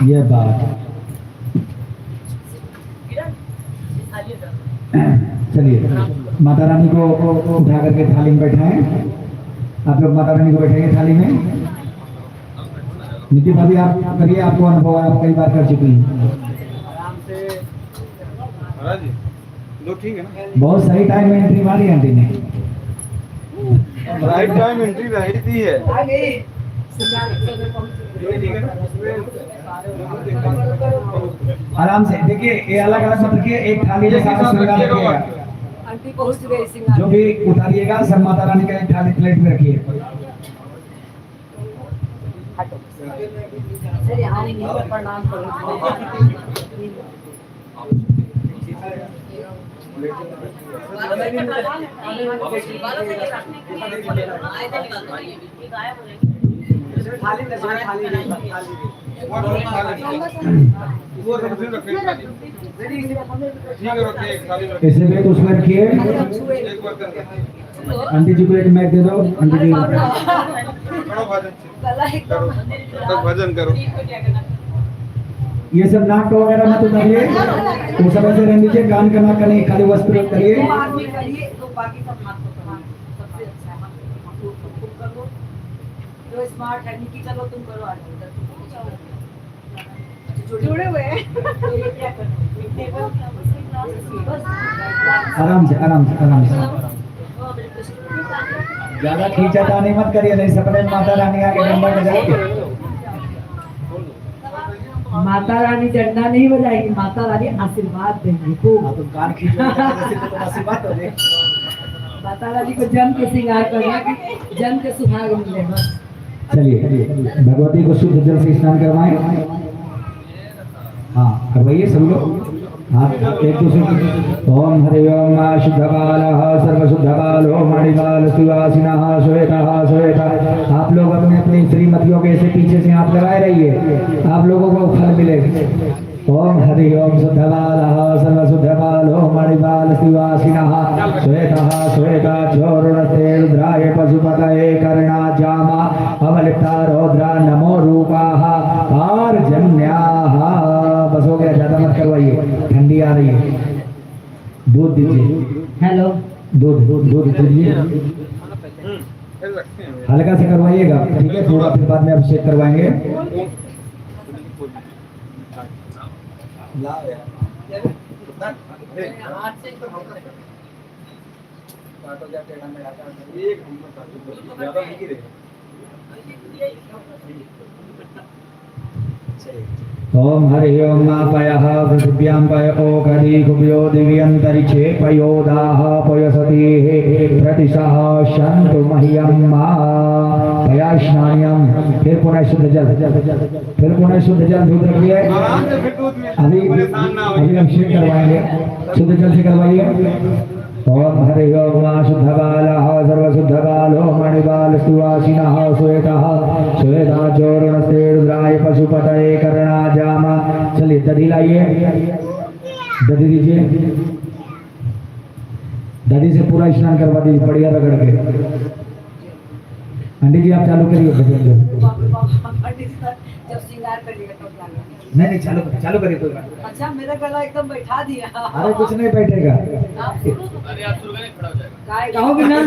ये बात चलिए माता रानी को उठा करके थाली में बैठाएं। आप लोग माता रानी को बैठाइए थाली में। निधि भाभी आप करिए, आपको अनुभव है, आप कई बार कर चुकी हैं। ठीक है ना। बहुत सही टाइम में एंट्री मारी आंटी ने। राइट टाइम एंट्री रही थी है। आराम से देखिए, ये अलग अलग मत रखिए। एक थाली में सारा श्रृंगार रखिएगा। आंटी पहुंच गई सिंगार। जो भी उतारिएगा सब माता रानी का एक थाली प्लेट में रखिए। सर यहाँ नहीं प्रणाम करो। ऐसे में तो उसमें रखिए। आंटी जी को एक मैक दे दो। आंटी जी भजन करो। ये सब नाक वगैरह मत उतारिए, वो सब ऐसे रहने दीजिए। कान का नाक का नहीं, खाली वस्त्र करिए। जो स्मार्ट है निकी, चलो तुम करो। आज जुड़े हुए हैं। आराम से आराम से आराम से। ज्यादा खींचातानी मत करिए, नहीं सपने माता रानी आके नंबर बजाएगी। माता रानी डंडा नहीं बजाएगी, माता रानी आशीर्वाद देंगी खूब। तुम कान खींच आशीर्वाद हो जाए। माता रानी को जम के श्रृंगार करना कि जम के सुहाग मिलेगा। चलिए भगवती को शुद्ध जल से स्नान करवाएं। हाँ करवाइए सब लोग। हाँ एक दूसरे। ओम हरि ओम शुद्ध बालः सर्व शुद्ध बालो मणिबाल सुवासिनः श्वेतः श्वेता। आप लोग अपने अपनी श्रीमतियों के ऐसे पीछे से हाथ लगाए रहिए, आप लोगों को फल मिलेगा। ओम हरि ओम शुद्धबालः सर्वशुद्धबालो मणिबाल शिवासिनः श्वेतः श्वेताक्षोरुणस्ते रुद्राय पशुपतये कर्णाजामा अमलिप्ता रौद्रा नमो रूपाः आर्जन्याः। बस हो गया, ज्यादा मत करवाइए, ठंडी आ रही है। दूध दीजिए, हेलो दूध दीजिए, हल्का से करवाइएगा, ठीक है? थोड़ा फिर बाद में अभिषेक करवाएंगे। ओम हरि ओम नापयः पृथिव्यां पय ओकरी कुब्यो दिव्यन्तरिक्षे पयोदाः पयसतीः प्रतिशः शन्तु मह्यं मा पयाश्नायं। फिर पुनः शुद्ध जल, फिर पुनः शुद्ध जल दूध रखिए। अभी अभिषेक करवाएंगे, शुद्ध जल से करवाइए। ओम हरि ओम शुद्धबालः सर्वशुद्धबालो मणिबाल सुवासिनः श्वेतः श्वेताक्षोरुणस्ते रुद्राय पशुपतये कर्णाजामा। चलिए दधी लाइए, दधी दीजिए, दधी से पूरा स्नान करवा दीजिए बढ़िया रगड़ के। आंटी जी आप चालू करिए भजन। जब श्रृंगार करिएगा तब गाना। नहीं चालू करिए कोई बात नहीं। अच्छा मेरा गला एकदम बैठा दिया। अरे कुछ नहीं बैठेगा। आप गाय गाओगे ना?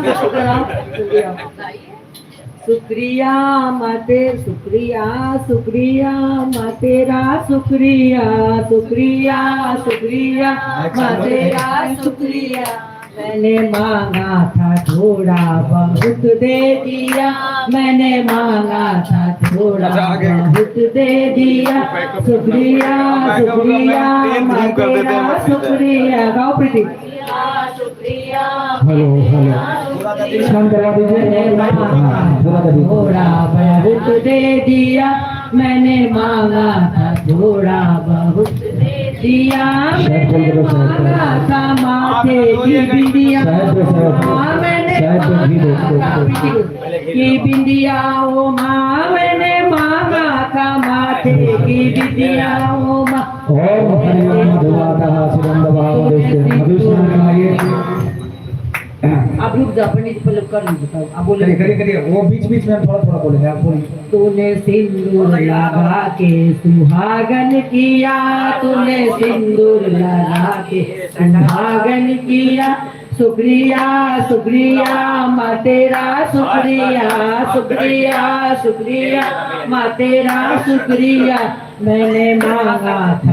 शुक्रिया माते शुक्रिया शुक्रिया माँ तेरा शुक्रिया शुक्रिया शुक्रिया माँ तेरा शुक्रिया। मैंने मांगा था थोड़ा बहुत दे दिया, मैंने मांगा था थोड़ा बहुत दे दिया। शुक्रिया शुक्रिया माँ तेरा शुक्रिया। गाओ प्रीति। शुक्रिया हेलो स्नान करवा दीजिए। थोड़ा बहुत दे दिया, मैंने मांगा था थोड़ा बहुत दे दिया। मैंने मांगा था माथे की बिंदिया, मैंने की बिंदिया ओ माँ, मैंने मांगा था माथे की बिंदिया ओ माँ। ओम हरि ओम धुआतः सुगंधवान देशे अभिषेक करवाइए। आप रुक जाओ, पंडित जी पहले कर लीजिए। आप बोले करिए, वो बीच में थोड़ा बोलेंगे, आप बोलिए। तूने सिंदूर लगा के सुहागन किया, तूने सिंदूर लगा के सुहागन किया। शुक्रिया शुक्रिया माँ तेरा शुक्रिया शुक्रिया शुक्रिया माँ तेरा शुक्रिया। मैंने मांगा था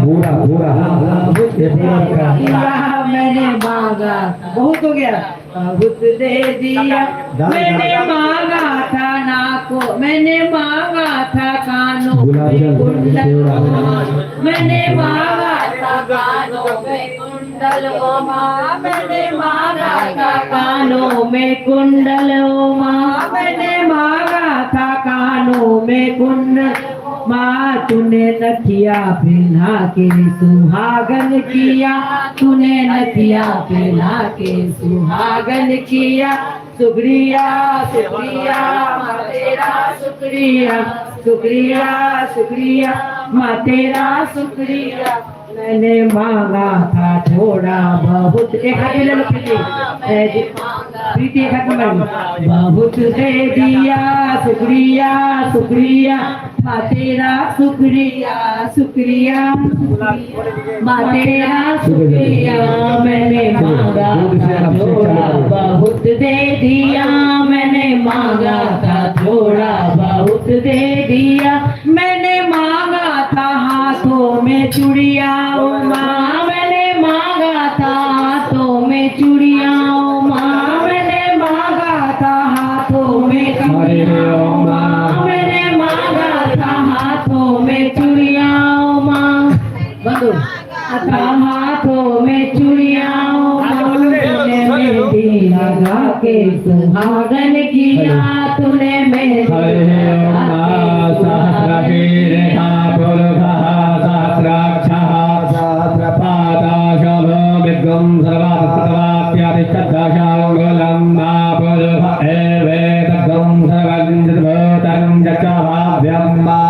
मैंने मांगा बहुत हो गया बहुत दे दिया। मैंने मांगा था नाको, मैंने मांगा था कानों में कुंडल, मैंने मांगा था कानों में कुंडल ओ माँ, मैंने मांगा था कानों में कुंडल ओ माँ, मैंने मांगा था कानों में कुंडल। माँ तूने नथिया पहना के सुहागन किया, तूने नथिया पहना के सुहागन किया। शुक्रिया शुक्रिया माँ तेरा शुक्रिया शुक्रिया शुक्रिया माँ तेरा शुक्रिया। मैंने मांगा था थोड़ा बहुत, एक हाथ ले लो प्रीति, प्रीति एक हाथ में बहुत दे दिया। शुक्रिया शुक्रिया माँ तेरा शुक्रिया शुक्रिया माँ तेरा शुक्रिया। मैंने मांगा था थोड़ा बहुत दे दिया, मैंने मांगा था थोड़ा बहुत दे दिया। मैंने मांगा था हाथों में चूड़िया ओ माँ, मैंने मांगा था हाथों में चूड़िया ओ माँ, मैंने मांगा था हाथों में चूड़िया ओ माँ, मैंने मांगा था हाथों में चूड़िया ओ माँ। बंदो हाथों में चूड़िया ओ माँ, तूने मेहंदी लगा के सुहागन किया, तूने मेहंदी ब्रह्मा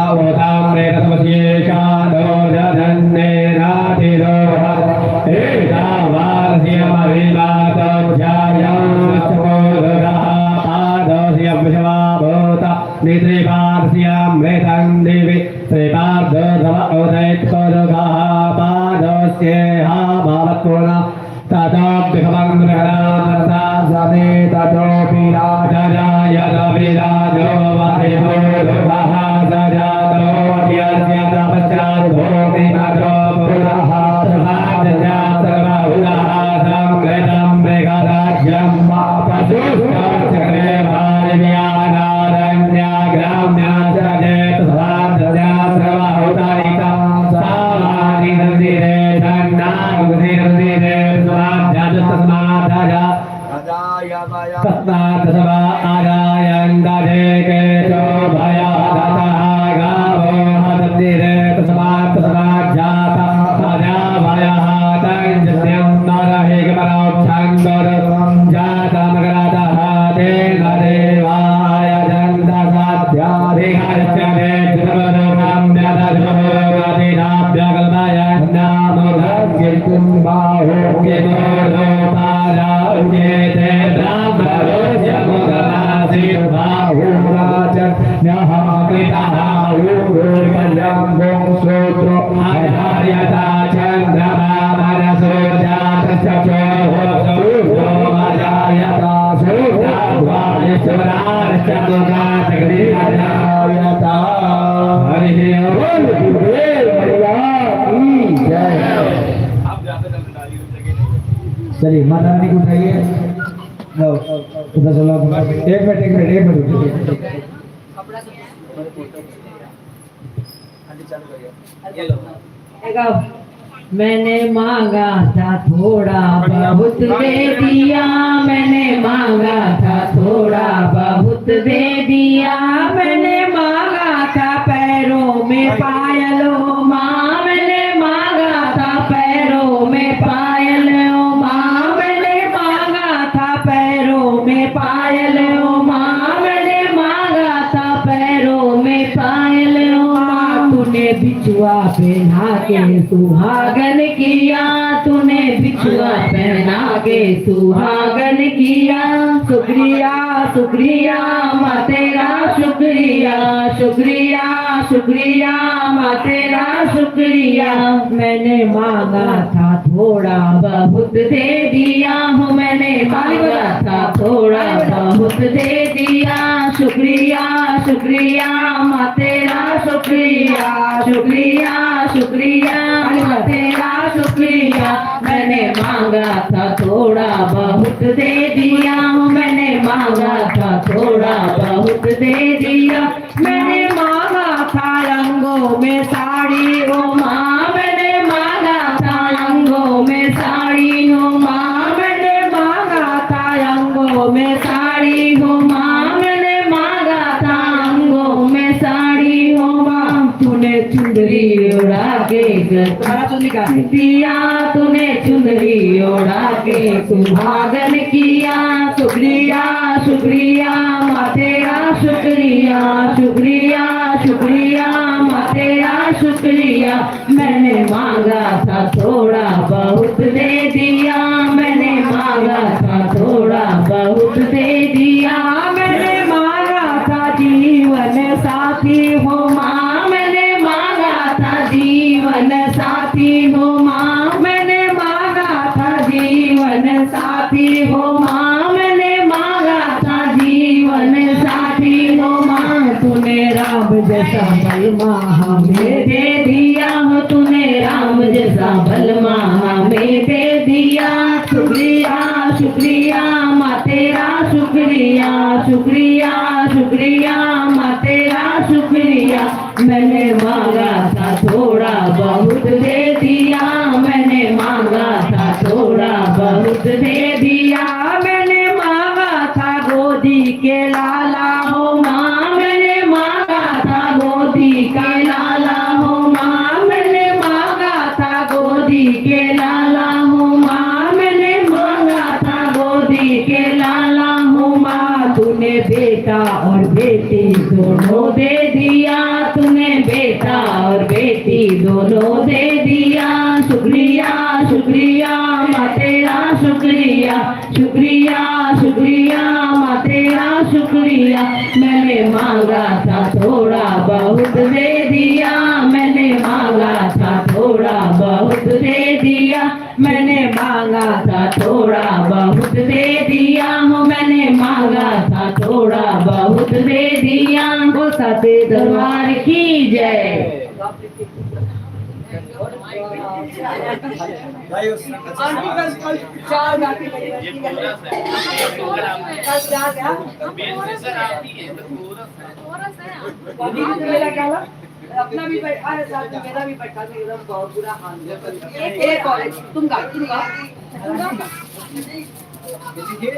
चलिए माता रानी को उठाइए। लो उधर चलो, एक मिनट मैंने मांगा था थोड़ा बहुत दे दिया, मैंने मांगा था थोड़ा बहुत दे दिया, मैंने मांगा था पैरों में पायल ओ माँ, मैंने मांगा था पैरों में पायल ओ माँ, मैंने मांगा था पैरों में पायल ओ माँ, मैंने मांगा था पैरों में पायल ओ माँ। तूने बिछुआ पहना के सुहागन किया, तूने बिछुआ पहना के सुहागन किया, शुक्रिया शुक्रिया माँ तेरा शुक्रिया, शुक्रिया शुक्रिया माँ तेरा शुक्रिया। मैंने मांगा था थोड़ा बहुत दे दिया हूँ, मैंने मांगा था थोड़ा बहुत दे दिया, शुक्रिया शुक्रिया माँ तेरा शुक्रिया, शुक्रिया शुक्रिया माँ तेरा शुक्रिया। मैंने मांगा था थोड़ा बहुत दे दिया हूँ, मैंने मांगा था थोड़ा बहुत दे दिया, मैंने मांगा था रंगों में साड़ी ओ माँ, मैंने मांगा था रंगों में साड़ी हो माँ, मैंने मांगा था रंगों में साड़ी हो माँ, मैंने मांगा था रंगों में साड़ी हो माँ। तूने चुंदरी उड़ा के दिया, तूने चुंदरी उड़ा के सुहागन किया, शुक्रिया शुक्रिया माँ तेरा शुक्रिया, शुक्रिया शुक्रिया माँ तेरा शुक्रिया। मैंने मांगा था थोड़ा बहुत दे दिया, मैंने मांगा था थोड़ा बहुत दे दिया, मैंने मांगा था जीवन साथी हो माँ, मैंने मांगा था जीवन साथी हो माँ, मैंने मांगा था जीवन साथी हो माँ, मैंने मांगा था जीवन साथी हो माँ। तूने राम जैसा बलमा हमें दे दिया हो, तूने राम जैसा बलमा हमें दे दिया, शुक्रिया शुक्रिया माँ तेरा शुक्रिया, शुक्रिया शुक्रिया माँ तेरा शुक्रिया। मैंने मांगा था थोड़ा बहुत दे दिया, मैंने मांगा था थोड़ा बहुत दे दिया, मैंने मांगा था गोदी के लाला हो माँ, मैंने मांगा था गोदी के लाला हो माँ, मैंने मांगा था गोदी के लाला हो माँ, मैंने मांगा था गोदी के लाला हो माँ। तूने बेटा और बेटी दोनों दे दिया, तूने बेटा और बेटी दोनों दे दिया, शुक्रिया शुक्रिया माँ तेरा शुक्रिया, शुक्रिया शुक्रिया माँ तेरा शुक्रिया। मैंने मांगा था थोड़ा बहुत दे दिया, मैं थोड़ा बहुत दे दिया हूँ, मैंने मांगा था थोड़ा बहुत दे दिया। वो सते दरबार की जय। भाई उस चार गाती मेरा क्या हुआ? अपना भी बैठा है साथ में, मेरा भी बैठा है, एकदम बहुत बुरा हाल है। एक और तुम गा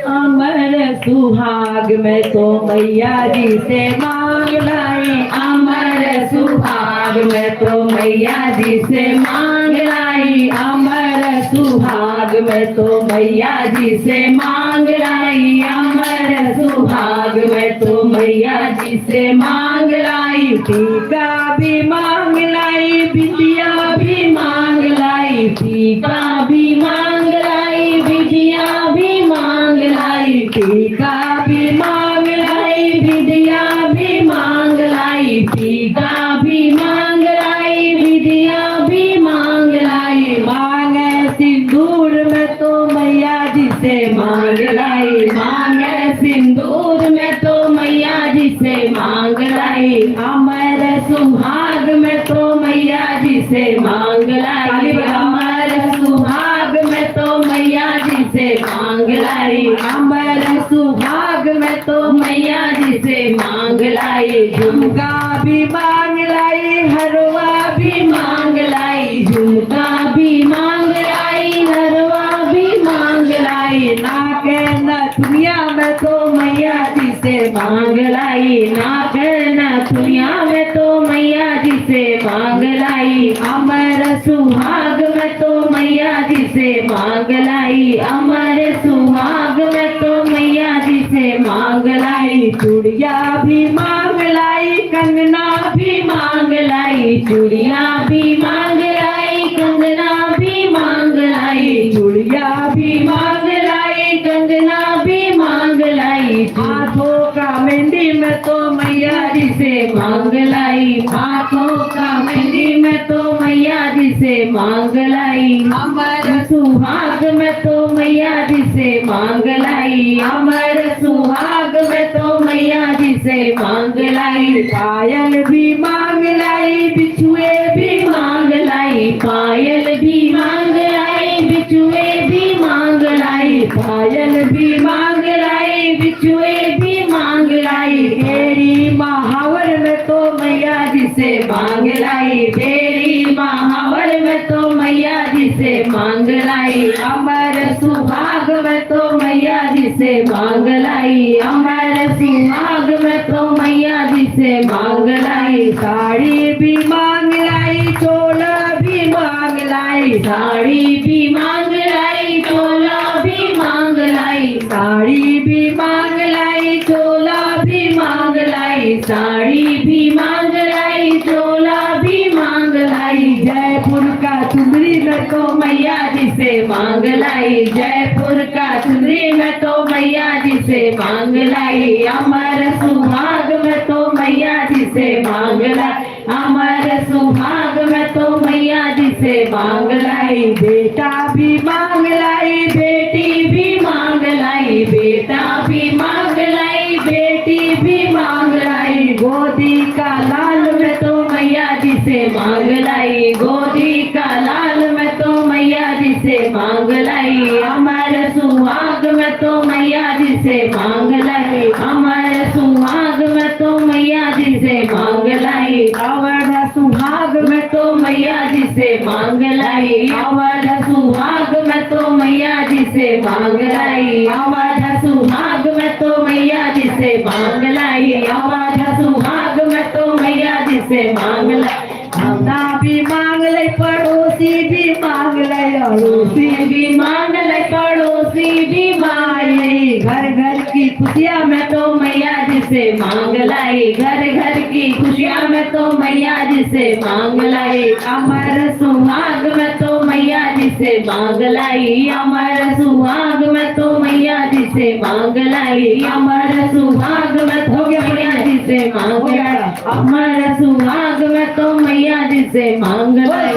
अमर सुहाग में तो मैया जी से मांग लाई, अमर सुहाग में तो मैया जी से मांग लाई, अमर सुहाग में तो मैया जी से मांग लाई, अमर सुहाग में तो मैया जी से मांग लाई। टीका भी मांग लाई, बिटिया भी मांग लाई, टीका भी मांग लाई, बिटिया भी मांग लाई, टीका भी मांग लाई, विद्या भी मांग लाई, टीका भी मांग लाई, विद्या भी मांग लाई। मांगे सिंदूर में तो मैया जी से मांग लाई, मांगे सिंदूर में तो मैया जी से मांग लाई, अमर सुहाग में तो मैया जी से मांग लाई, अमर सुहाग में तो मैया जी से मांग लाई, अमर सुहाग में तो मैया जी से मांग लाई। झुमका भी मांग लाई, हरवा भी मांग लाई, झुमका भी मांग लाई, हरवा भी मांग लाई। नाके नथुनिया में तो मैया जी से मांग लाई, नाके नथुनिया में तो मैया जी से मांग लाई, अमर सुहाग में तो मैया जी से मांग लाई, अमर सुहाग में तो मैया जी से मांग लाई। चूड़िया भी मांग लाई, कंगना भी मांग लाई, चूड़िया भी मांग लाई, कंगना भी मांग लाई, चूड़िया भी मांग लाई, कंगना भी मांग लाई। हाथों का मेहंदी में तो मैया जी से मांग लाई, हाथों का मेहंदी में तो मैया जी से मांग लाई, अमर सुहाग में तो मैया जी से मांग लाई, अमर सुहाग में तो मैया जी से मांग लाई। पायल भी मांग लाई, बिछुए भी मांग लाई, पायल भी मांग लाई, बिछुए भी मांग लाई, पायल भी मांग लाई, बिछुए भी मांग लाई। तेरी महावर में तो मैया जी से मांग लाई, तेरी महावर में तो मैया जी से मांग लाई, अमर सुहाग में तो मैया जी से मांग लाई, अमर सुहाग में तो मैया जी से मांग लाई। साड़ी भी मांग लाई, चोला भी मांग लाई, साड़ी भी मांग लाई, चोला भी मांग लाई, साड़ी भी मांग लाई, चोला भी मांग लाई, साड़ी भी मांग लाई, चोला भी मांग लाई। जयपुर का चुंदरी में तो मैया जी से मांग लाई, जयपुर का चुंदरी में तो मैया जी से मांग लाई, अमर सुहाग में तो मैया जी से मांग लाई, अमर सुहाग में तो मैया जी से मांग लाई। बेटा भी मांग लाई, बेटी भी मांग लाई, बेटा भी मांग लाई, बेटी भी मांग लाई। गोदी का लाल में तो मैया जी से मांग लाई, गोदी का लाल में तो मैया जी से मांग लाई, अमर सुहाग में तो मैया जी से मांग लाई, अमर सुहाग में तो मैया जी से मांग लाई, अमर सुहाग में तो मैया जी से मांग लाई, अमर सुहाग में तो मैया जी से मांग लाई, अमर सुहाग में तो मैया जी से मांग लाई, अमर सुहाग में तो मैया जी से मांग लाई। अपना भी मांग ले, पड़ोसी भी मांग ले, अड़ोसी भी मांग ले, पड़ोसी भी मांग ले। घर घर की खुशियाँ में तो मैया जी से मांग लाई, घर घर की खुशियाँ में तो मैया जी से मांग लाई, अमर सुहाग में तो मैया जी से मांग लाई, अमर सुहाग में तो मैया जी से मांग लाई, अमर सुहाग में तो मैया जी से मांग लाई, अमर सुहाग में तो मैया जी से मांग लाई।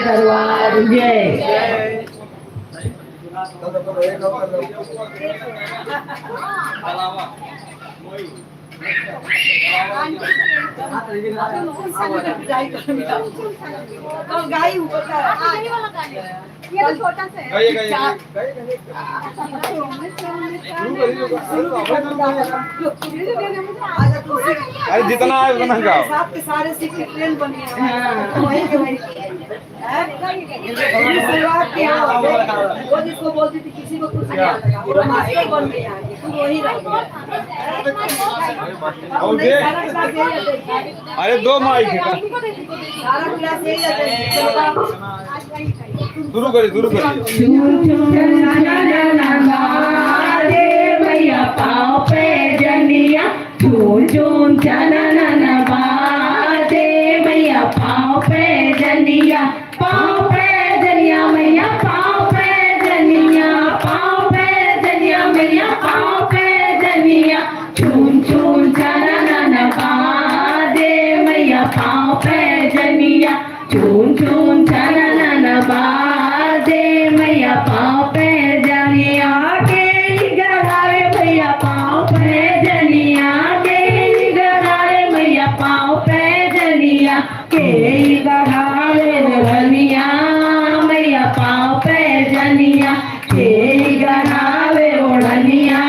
दरबार जय। तो गाय ऊपर का ये तो छोटा सा है। अरे जितना है उतना जाओ। साथ के सारे सीख ट्रेन बने हैं वही के वही शुरुआत किया वो जिसको बोलती थी किसी को कुछ नहीं आता वो मास्टर बन गया तू वही रह गया सारा क्लास यही है अरे दो माइक है सारा क्लास यही है शुरू करिए भैया पाँव पे जनिया झूम झूम चलन बाजे भैया पाँव पे जनिया मैया पाँव पे जनिया मैया पाँव पे जनिया झूम झूम चलन बाजे मैया पाँव पे जनिया झूम झूम चलन बाजे मैया पाँव पे जनिया के गरारे भैया पाँव पे जनिया के गरारे मैया पाँव पे जनिया के गरारे ओढ़निया मैया पाँव पे जनिया के गरारे ओढ़निया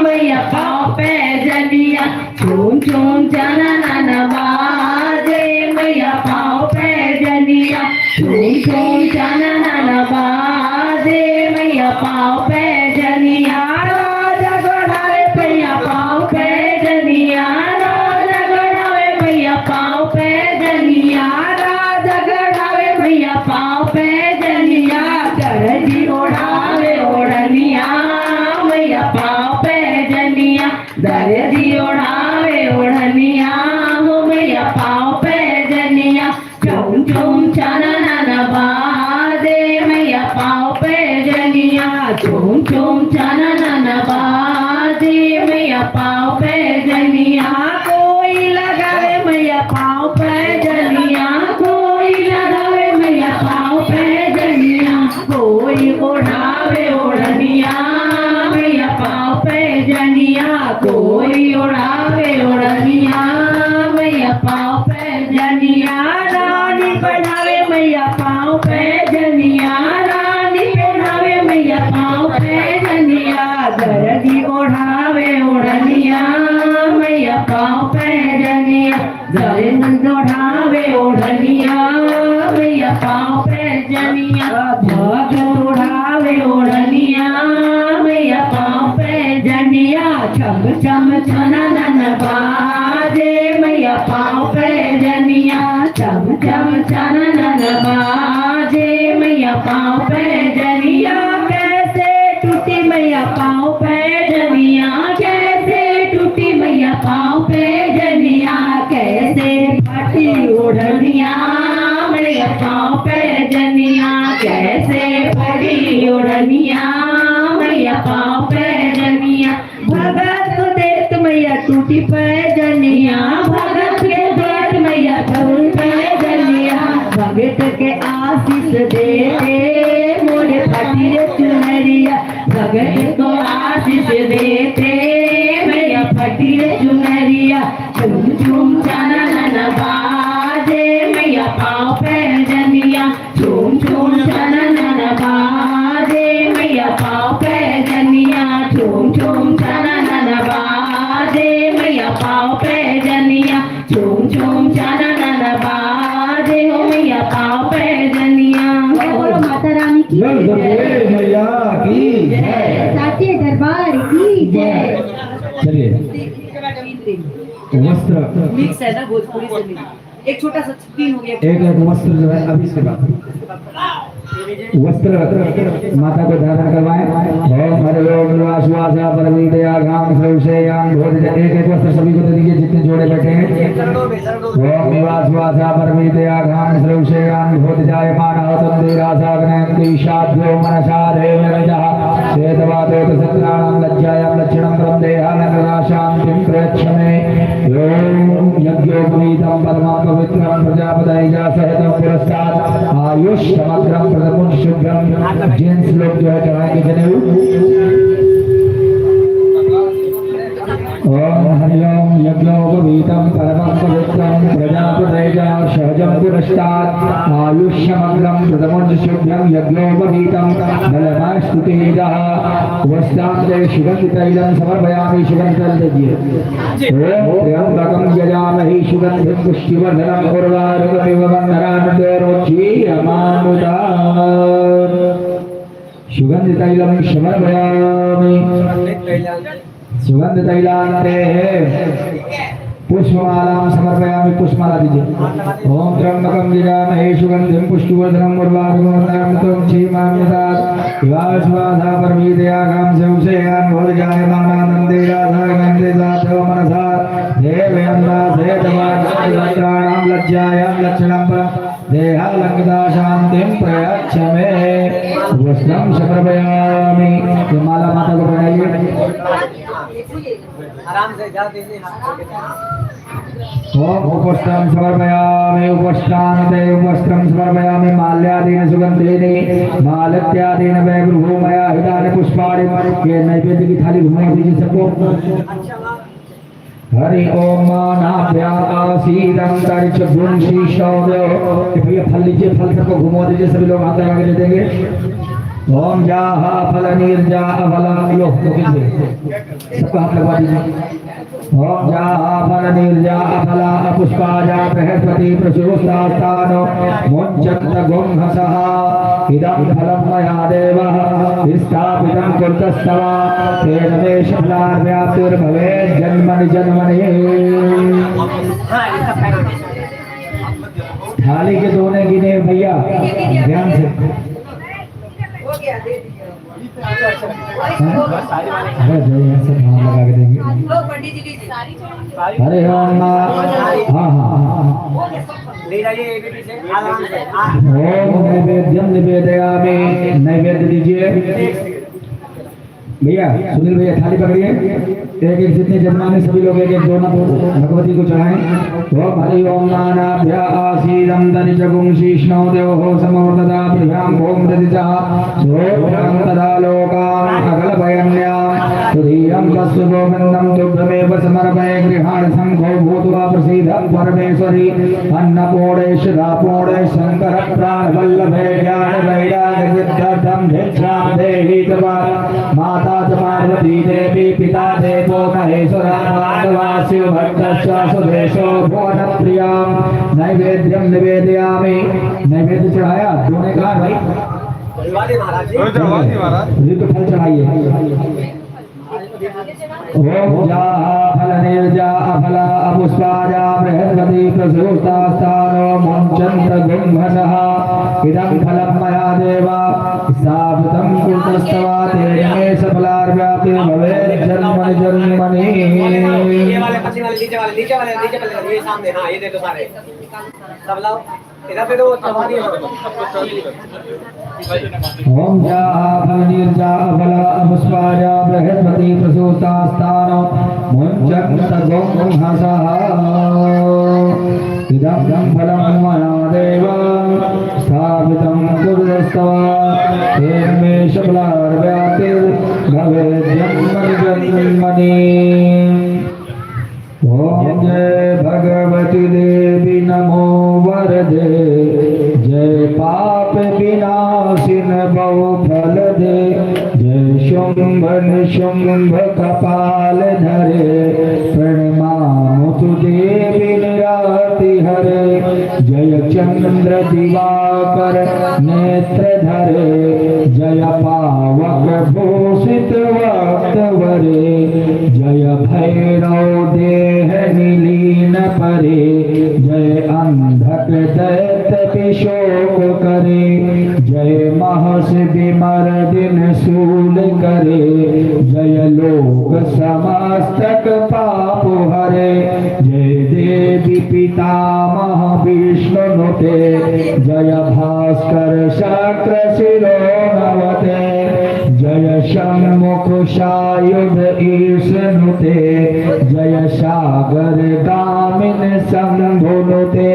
मैया पाँव पे जनिया झूम झूम चलन बाजे मैया पाँव पे जनिया झूम झूम चलन बाजे मैया पाँव पे जनिया राजा गढ़ावे भैया पाँव पे जनिया राजा गढ़ावे भैया पाँव पे जनिया राजा गढ़ावे भैया पाँव पे जनिया दर्जी ओढ़ावे ओढ़निया मैया पाँव पे जनिया दर्जी ओढ़ावे ओढ़निया हो मैया पाँव पे जनिया झूम झूम चलन बाजे मैया पाँव पे जनिया झूम झूम चलन बाजे मैया पाँव पे जनिया कोई लगावे मैया पाँव पे जनिया कोई लगावे मैया पाँव पे जनिया कोई ओढ़ावे ओढ़निया मैया पाँव पे जनिया कोई ओढ़ावे ओढ़निया मैया पाँव पे जनिया रानी पढ़ावे मैया पाँव पे जनिया रानी पढ़ावे मैया पाँव पे जनिया दर्जी ओढ़ावे ओढ़निया मैया पाँव पे जनिया दर्द ओढ़ावे ओढ़निया मैया पाँव पे जनिया भग ओढ़ावे ओढ़निया मैया पाँव पे जनिया छम छम चनन बाजे मैया पाँव पे जनिया छम छम चनन बाजे मैया पाँव पे जनिया कैसे टूटी मैया पाँव पे जनिया कैसे टूटी मैया पाँव पे जनिया कैसे फटी ओढ़निया मैया पाँव पे जनिया कैसे फटी ओढ़निया मैया पाँव पे जनिया भगत को देत मैया टूटी पे जनिया भगत के देत मैया टूटी पे जनिया भगत के आशीष देते मोरे फटी रे चुनरिया भगत को आशीष देते मैया फटी रे चुनरिया झूम झूम चनन बाजे मैया पाँव पे जनिया झूम झूम चनन बाजे मैया पाँव पे जनिया झूम झूम चनन बाजे मैया पाँव पे जनिया झूम झूम चनन बाजे हो मैया पाँव पे जनिया बोलो माता रानी की जय मैया की जय साचे दरबार की जय चलिए वस्त्र मिक्स है ना भोजपुरी से मिक्स एक छोटा सा तीन हो गया एक वस्त्र जो है अभी इसके बाद वस्त्र माता को धारण करवाएं ओम हरिओम निवासवासा परमीतयागाम श्रवसेयाम भोज एक वस्त्र सभी को दे दीजिए जितने जोड़े बैठे हैं ओम निवासवासा परमीतयागाम श्रवसेयाम भोज जायमान तंदे रासाग्नयन्ति शाद्यो मनसा देवरजः श्वेतवादो सत्राणां लज्जायां लक्षणं ब्रह्मेहानं शान्तिं प्रयच्छमे ओम यज्ञोपवीतं परमं पवित्रं प्रजापतये सहितं पुरस्तात् आयुष समग्रम प्रथम शुभ्रम। जेंट्स लोग जो है चढ़ाएंगे जनेऊ। ओम हरिओम यज्ञोपवीतं परमं पवित्रं प्रजापतये सहजं पुरस्तात् आयुष्यमग्रं प्रथमं शुभ्रं यज्ञोपवीतं बलमास्तुतेजः वस्तान्ते सुगन्धितैलं समर्पयामि। सुगन्धं दीजिए। ओम त्र्यंबकं यजामहे सुगन्धिं पुष्टिवर्धनम् उर्वारुकमिव बन्धनान् सुगन्धितैलं समर्पयामि। सुगंध तैलांते पुष्पमालां समर्पयामि। पुष्पमाला दीजिए। ओम त्र्यंबकं यजामहे सुगंधिं पुष्टिवर्धनम् उर्वारुकमिव क्षीमाम्यतात् शिवास्वाधा परमीदयागां संशयान् भोजयायमानानन्दे राधानन्दे दातो मनसा देवयन्दा देववाक्त्राणां लज्जायां लक्षणं देहालंकृता शांतिं प्रयच्छ मे। वस्त्रं समर्पयामि। ये माला माता को पहनाइए। आराम से जा दीजिए। ओम उपस्त्रं समर्पयामि। उपस्त्रान्ते उपस्त्रं समर्पयामि। माल्यादीन सुगंधेन मालत्यादीन वैगृहोमया हितानि पुष्पाणि। ये नैवेद्य की थाली घुमा दीजिए सबको। हरि ओम नाभ्या आसीदं तरिच गुंशी शौर्य। भैया फल लीजिए, फल सबको घुमा दीजिए। सभी लोग हाथ लगा के दे देंगे। ओम जाहा फल निर्जा फला लो सबका हाथ लगवा दीजिए। ओम जाहा फल निर्जा फला पुष्पाजा बृहस्पति प्रसूस्तास्तान मुञ्चन्त गुंहसः इदं फलं मया देवः स्थापितं कुर्तस्तवा तेन मे शब्दाव्याप्तिर्भवेत् जन्मनि जन्मनि। थाली के दोने गिने भैया ध्यान से। हो गया दे दीजिए। अरे जो यहाँ से नाम लगा के देंगे। लो पंडित जी की सारी अरे ओम हाँ ले जाइए बेटी से आराम से। ओम नैवेद्यम निवेदयामि। नैवेद्य दीजिए। भैया सुनील भैया थाली पकड़िए। एक एक जितने जन्माने सभी लोग एक एक दोना भगवती को चढ़ाएं। ओम हरि ओम नानाभ्या आसीदं दनिच गुंशीष्णो देवो समवर्तदा प्रियां ओम ददिजः सोभ्रं तदा लोकान् अकल्पयन्यां तुरीयं तस्य गोविन्दं तुभ्यमेव समर्पये गृहाण संघो भूत्वा प्रसीद परमेश्वरी अन्नपूर्णेश दापूर्णेश शंकर प्राण वल्लभे ज्ञान वैराग्य सिद्धार्थं भिक्षां देहि तवा माता च पार्वती देवी पिता देवो महेश्वरा पाण्डवास्यो भक्तश्च सुदेशो भुवनप्रियां। नैवेद्यं निवेदयामि। नैवेद्य चढ़ाया दोने कहा भाई ये तो फल चढ़ाइए। ओम जाहा फल निर्जा फला पुष्पाजा बृहस्पति प्रसूस्तास्तानो मुञ्चन्त गुंहसः इदं फलं मया देवा स्थापितं कुर्तस्तवा तेन मे सफलार्व्याप्तिर्भवेत् जन्मनि जन्मनि। ये वाले पीछे वाले नीचे वाले ये सामने। हाँ ये देखो सारे सब लाओ इधर पे दो चढ़ा दिए। ओम जाहा फल निर्जा फला पुष्पाजा बृहस्पति प्रसूस्तास्तानो मुञ्चन्त गुंहसः इदं फलं मया देवा स्थापितं कुर्तस्तवा तेन मे सफलार्व्याप्तिर्भवेत् जन्मनि जन्मनि। ओम जय भगवती देवी नमो वरदे जय पाप विनाशिन बहु फल दे जय शुंभ निशुंभ कपाल धरे प्रणमामु देवी निराति हरे जय चंद्र दिवाकर नेत्र धरे जय पावक भूषित वक्त वरे जय भैरव देह निलीन परे जय अंधक दैत्य विशोक करे जय महस विमर्दिन शूल करे जय लोक समस्तक पाप हरे जय देवी पितामह विष्णु नुते जय भास्कर शक्र शिरोमणवते जय षण्मुख सायुध ईश नुते जय सागर गामिन शंभु नुते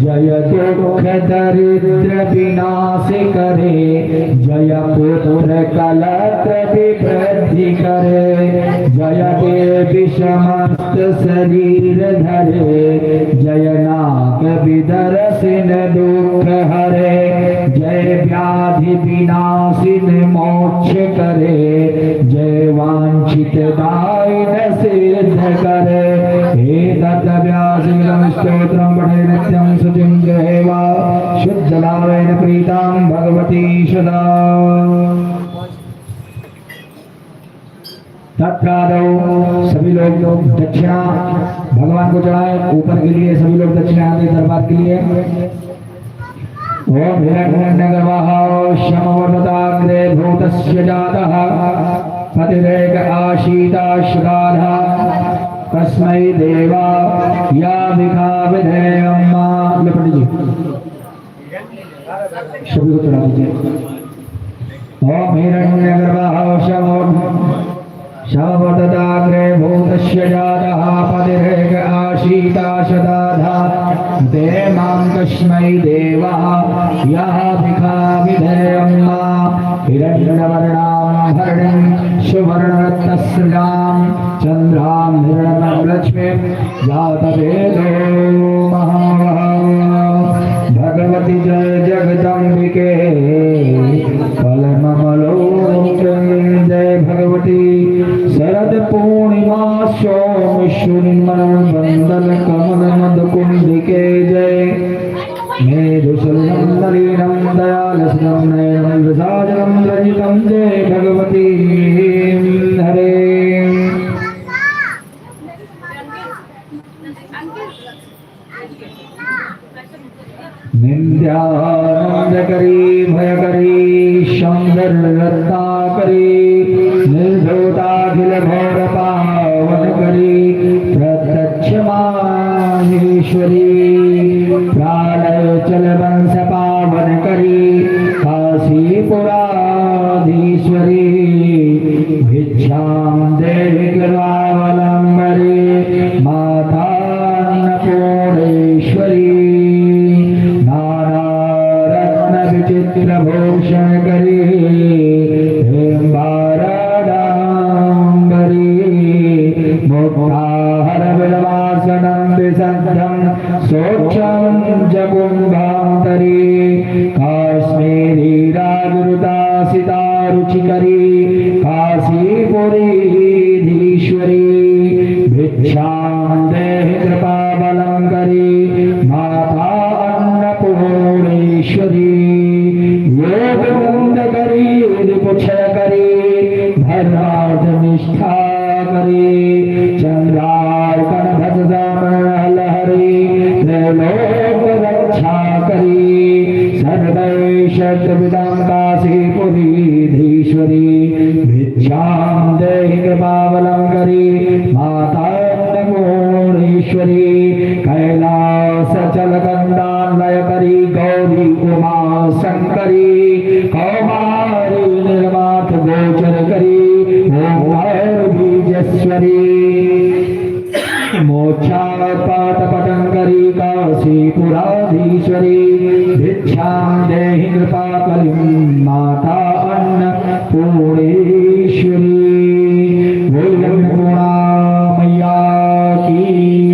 जय दुख दरिद्र विनाश करे, जय पुत्र कलत्र विवृद्धि करे, जय देवी समस्त शरीर धरे, जय नाग विदर्शन दुख हरे, जय व्याधि विनाशिन मोक्ष करे, जय वांछित दायन सिद्ध करे। हे दत्त व्यासं स्तोत्रं पठे नित्यं शुचिं गहेवा, शुद्धलाभेन प्रीतां भगवती सदा। तत्कादौ सभी लोग दक्षिणा भगवान को चढ़ाए। ऊपर के लिए सभी लोग दक्षिणा आदि दरबार के लिए। ओम हिरण्यगर्भः शमवर्धताग्रे भूतस्य जातः, पतिरेक आशीताश्राधा, तस्मै देवा या विधाविधेयम्मा। पंडित जी सभी को चढ़ा दीजिए। ओम हिरण्यगर्भः शमवर्धताग्रे भूतस्य जातः, पतिरेक आशीताशदाधा, देवां तस्मै देवः यः भिखाविधेयम्मा। हिरण्यवर्णां हरिणीं सुवर्णरत्नस्रजां, चन्द्रां हिरण्यलक्ष्मीं जातवेदो महावः। भगवती जय जगदम्बिके फलमलोकं। जय भगवती शरद पूर्णिमा सोमेश्वरी मंडल कमल मदकुंडिके जय। मेधुशूलं नलिनं दयालसनं नयनं विसाजनं रजितं। जय भगवती हरे। निंद्यानंदकरी भयकरी सौंदर्यरत्नाकरी, निर्धोताखिल घोर पावनकरी, प्रत्यक्ष माहेश्वरी, प्रालय चल वंश पावन करी, काशीपुराधीश्वरी, भिक्षां देहि कृपावलंबरी, माता अन्नपूर्णेश्वरी, चित्रभूषण करी, हेम्बारडांबरी, मुक्ताहर विलवासनं विसद्धं, सोक्षं जगुम्भान्तरी, काश्मीरी राजरुता सितारुचिकरी, काशीपुरीधीश्वरी, भिक्षां देहि कृपावलंकरी, माता अन्नपूर्णेश्वरी, योग करी पुछय करी, धर्मार्थ निष्ठा करी, चंद्रार्कन भज समन लहरी, त्रैलोक रक्षा करी, सर्वैषद विदां काशीपुरीधीश्वरी, भिक्षां देहि कृपावलंकरी, माता अन्नपूर्णेश्वरी, कैलास चल गंगालय करी, गौरी उमा शंकरी, कौमारी निर्मात गोचर करी, ओंकार बीजेश्वरी, मोक्षापात पटं करी, काशीपुराधीश्वरी, भिक्षां देहि कृपाकलिं, माता अन्नपूर्णेश्वरी। बोल अन्नपूर्णा मैया की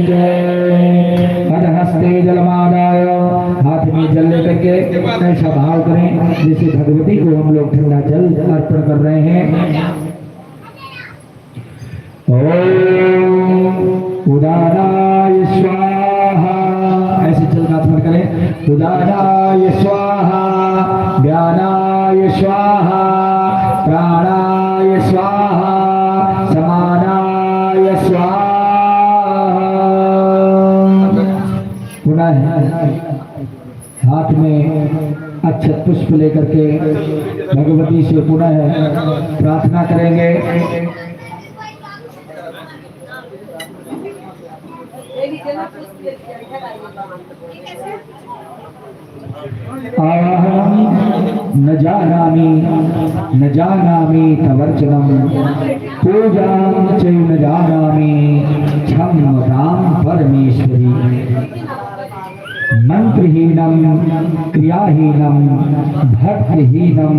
जय। हस्ते जलमादाय, हाथ में जल लेकर के ऐसा भाव करें जैसे भगवती को हम लोग ठंडा जल अर्पण कर रहे हैं। ओम उदाराय स्वाहा, ऐसे जल का अर्पण करें। उदाराय स्वाहा, ज्ञानाय स्वाहा, प्राणाय स्वाहा, समानाय स्वाहा। पुनः हाथ में अक्षत पुष्प लेकर के भगवती से पुनः प्रार्थना करेंगे। न जानामि तवर्चनम, पूजां च न जानामि, क्षम्यतां परमेश्वरी। मंत्रहीनम क्रियाहीनम भक्तिहीनम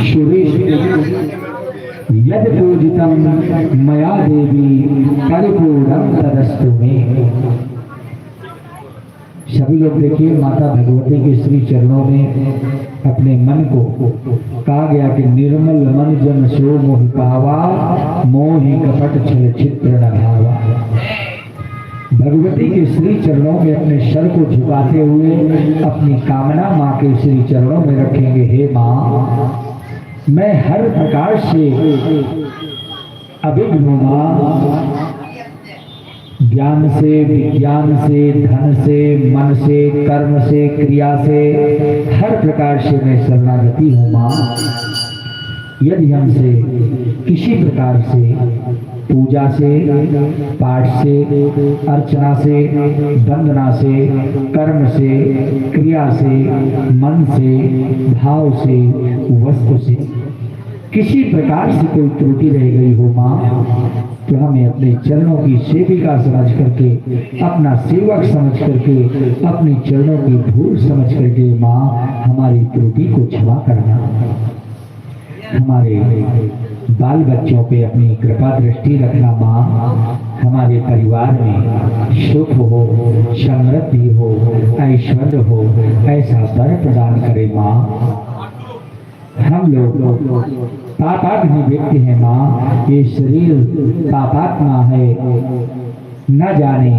सुरेश यद पूजितम मया देवी परिपूर्णम तदस्तु मे। सभी लोग देखिए, माता भगवती के श्री चरणों में अपने मन को कहा गया कि निर्मल मन जन सो मोहि पावा, मोहि कपट छल चित्र न भावा। भगवती के श्री चरणों में अपने सर को झुकाते हुए अपनी कामना माँ के श्री चरणों में रखेंगे। हे माँ, मैं हर प्रकार से अभिज्ञ हूँ माँ, ज्ञान से, विज्ञान से, धन से, मन से, कर्म से, क्रिया से, हर प्रकार से मैं शरणागति हूँ माँ। यदि हमसे किसी प्रकार से पूजा से, पाठ से, अर्चना से, वंदना से, कर्म से, क्रिया से, मन से, भाव से, वस्तु से किसी प्रकार से कोई त्रुटि रह गई हो माँ, तो हमें अपने चरणों की सेविका समझ करके, अपना सेवक समझ करके, अपने चरणों की धूल समझ करके माँ हमारी त्रुटि को क्षमा करना। हमारे बाल बच्चों पे अपनी कृपा दृष्टि रखना माँ। हमारे परिवार में सुख हो, समृद्धि हो, ऐश्वर्य हो, ऐसा वर प्रदान करे माँ। हम लोग पापात्मा व्यक्ति हैं माँ, ये शरीर पापात्मा है, न जाने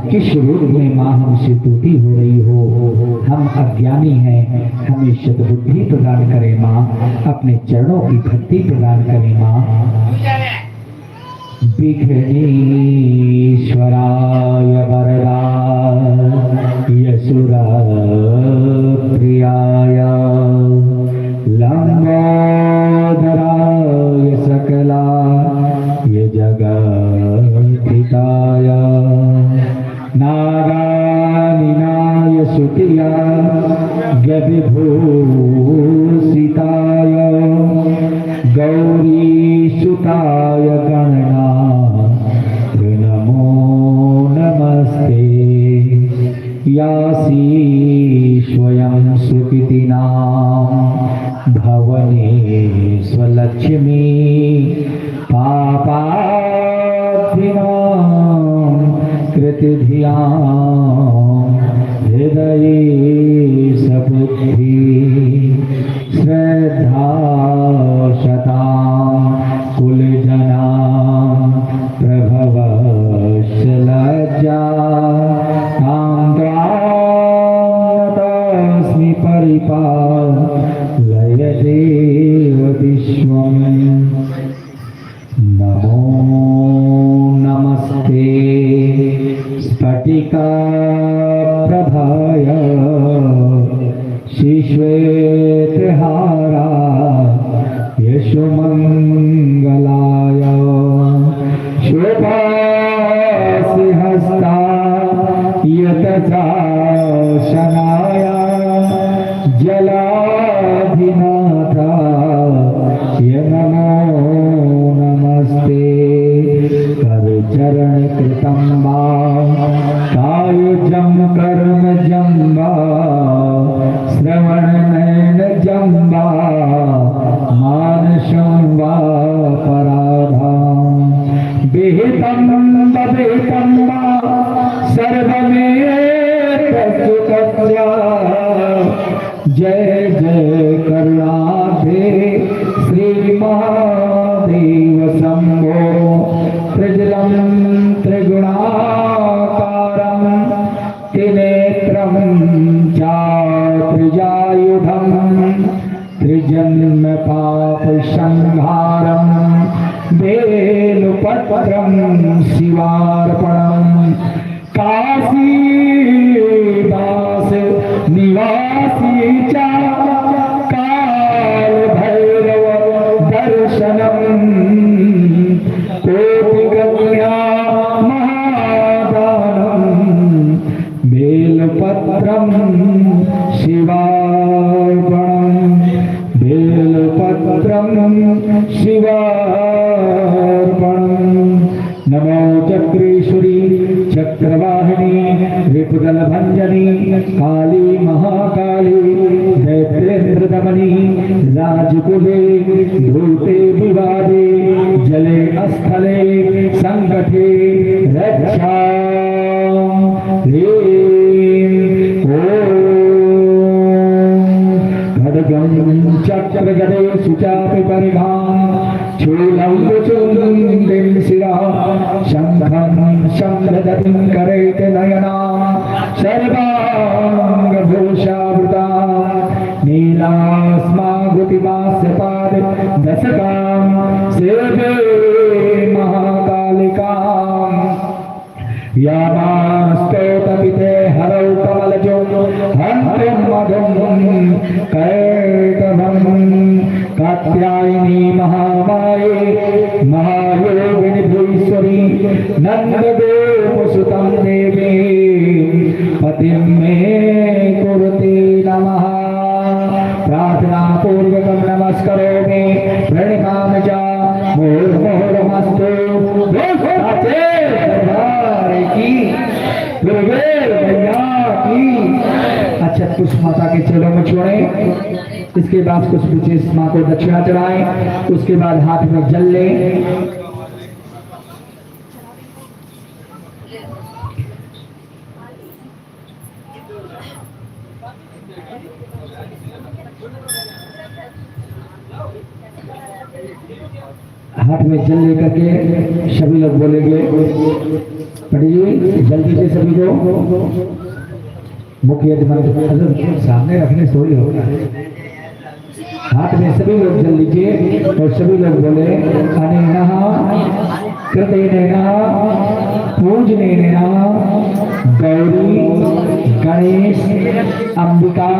किस रूप में माँ हमसे टूटी हो रही हो। हम अज्ञानी हैं, हमें सद्बुद्धि प्रदान करें माँ, अपने चरणों की भक्ति प्रदान करें माँ। विघ्नेश्वराय वरदाय यशुरा प्रियाय लंबोदराय सकलाय जगद्धिताय नागानिनाय सुतियाय विभूषिताय गौरीसुताय गणनाथ नमो नमस्ते। यासी स्वयं सुकृतिनां भवने स्वलक्ष्मी पापाद्भिनां कृतिधियां हृदये सबुद्धि श्रद्धा शतां कुलजनां प्रभवश्च लज्जा तस्मि परिपालयदेव विश्वम्। नमो नमस्ते स्फटिका प्रभाय श्रीश्वेतहारा यशोमङ्गलाय शोभासिहस्ता यतजाशनाय जलाधिनाथाय नमो नमस्ते। करचरण कृतं वा कायजं कर्म जं वा श्रवणनयन जं वा मानसं वा पराधां विहितं भवेतं वा सर्वमेतत्सुतस्य। जय जय करुणाब्धे श्री महादेव शंभो। त्रिजलं त्रिगुणाकारं त्रिनेत्रं चात्रिजायुधं त्रिजन्म पाप संहारं बेलपत्रं शिवार्पणं। काशीदास निवासी चा काल भैरव दर्शनम्। कोटिकन्या महादानम् बेलपत्रं शिवार्पणम्। बेलपत्रं शिवार्पणम्। नमो चक्रेश्वरी चक्रवाहिनी रिपुदल भंजनी काली जुकुले धूते विवादे जले स्थले संगठे रक्षा खड्गं चक्र गदे सुचापि परिघां शूलं चूलं शिरा शंखं शंखदतिं करेत नयना सर्वांगभूषावृता नीलास्मागुतिवास्यपाद दशकां सेवे महाकालिकां यामास्तोतपिते हरौ कमलजो हन्तं मधुं कैटभं कात्यायनी महामाये महायोगिनी भुईश्वरी नन्दगोपसुतं देवी पतिं मे कुरुते नमः प्रार्थना पूर्वकं नमस्करोमि प्रणिपामि च मुहुर्मुहुर्मस्तु अच्छा कुछ माता के चरणों में छोड़े, इसके बाद कुछ विशेष माँ को दक्षिणा चढ़ाएं, उसके बाद हाथ में जल ले। हाथ में जल लेकर के सभी लोग बोलेंगे, पढ़िए जल्दी से सभी लोग मुख्य सामने रखने थोड़ी होगा। हाथ में सभी लोग जल लीजिए और सभी लोग बोले अनेनः कृतेन पूजनेन गौरी गणेश अंबिका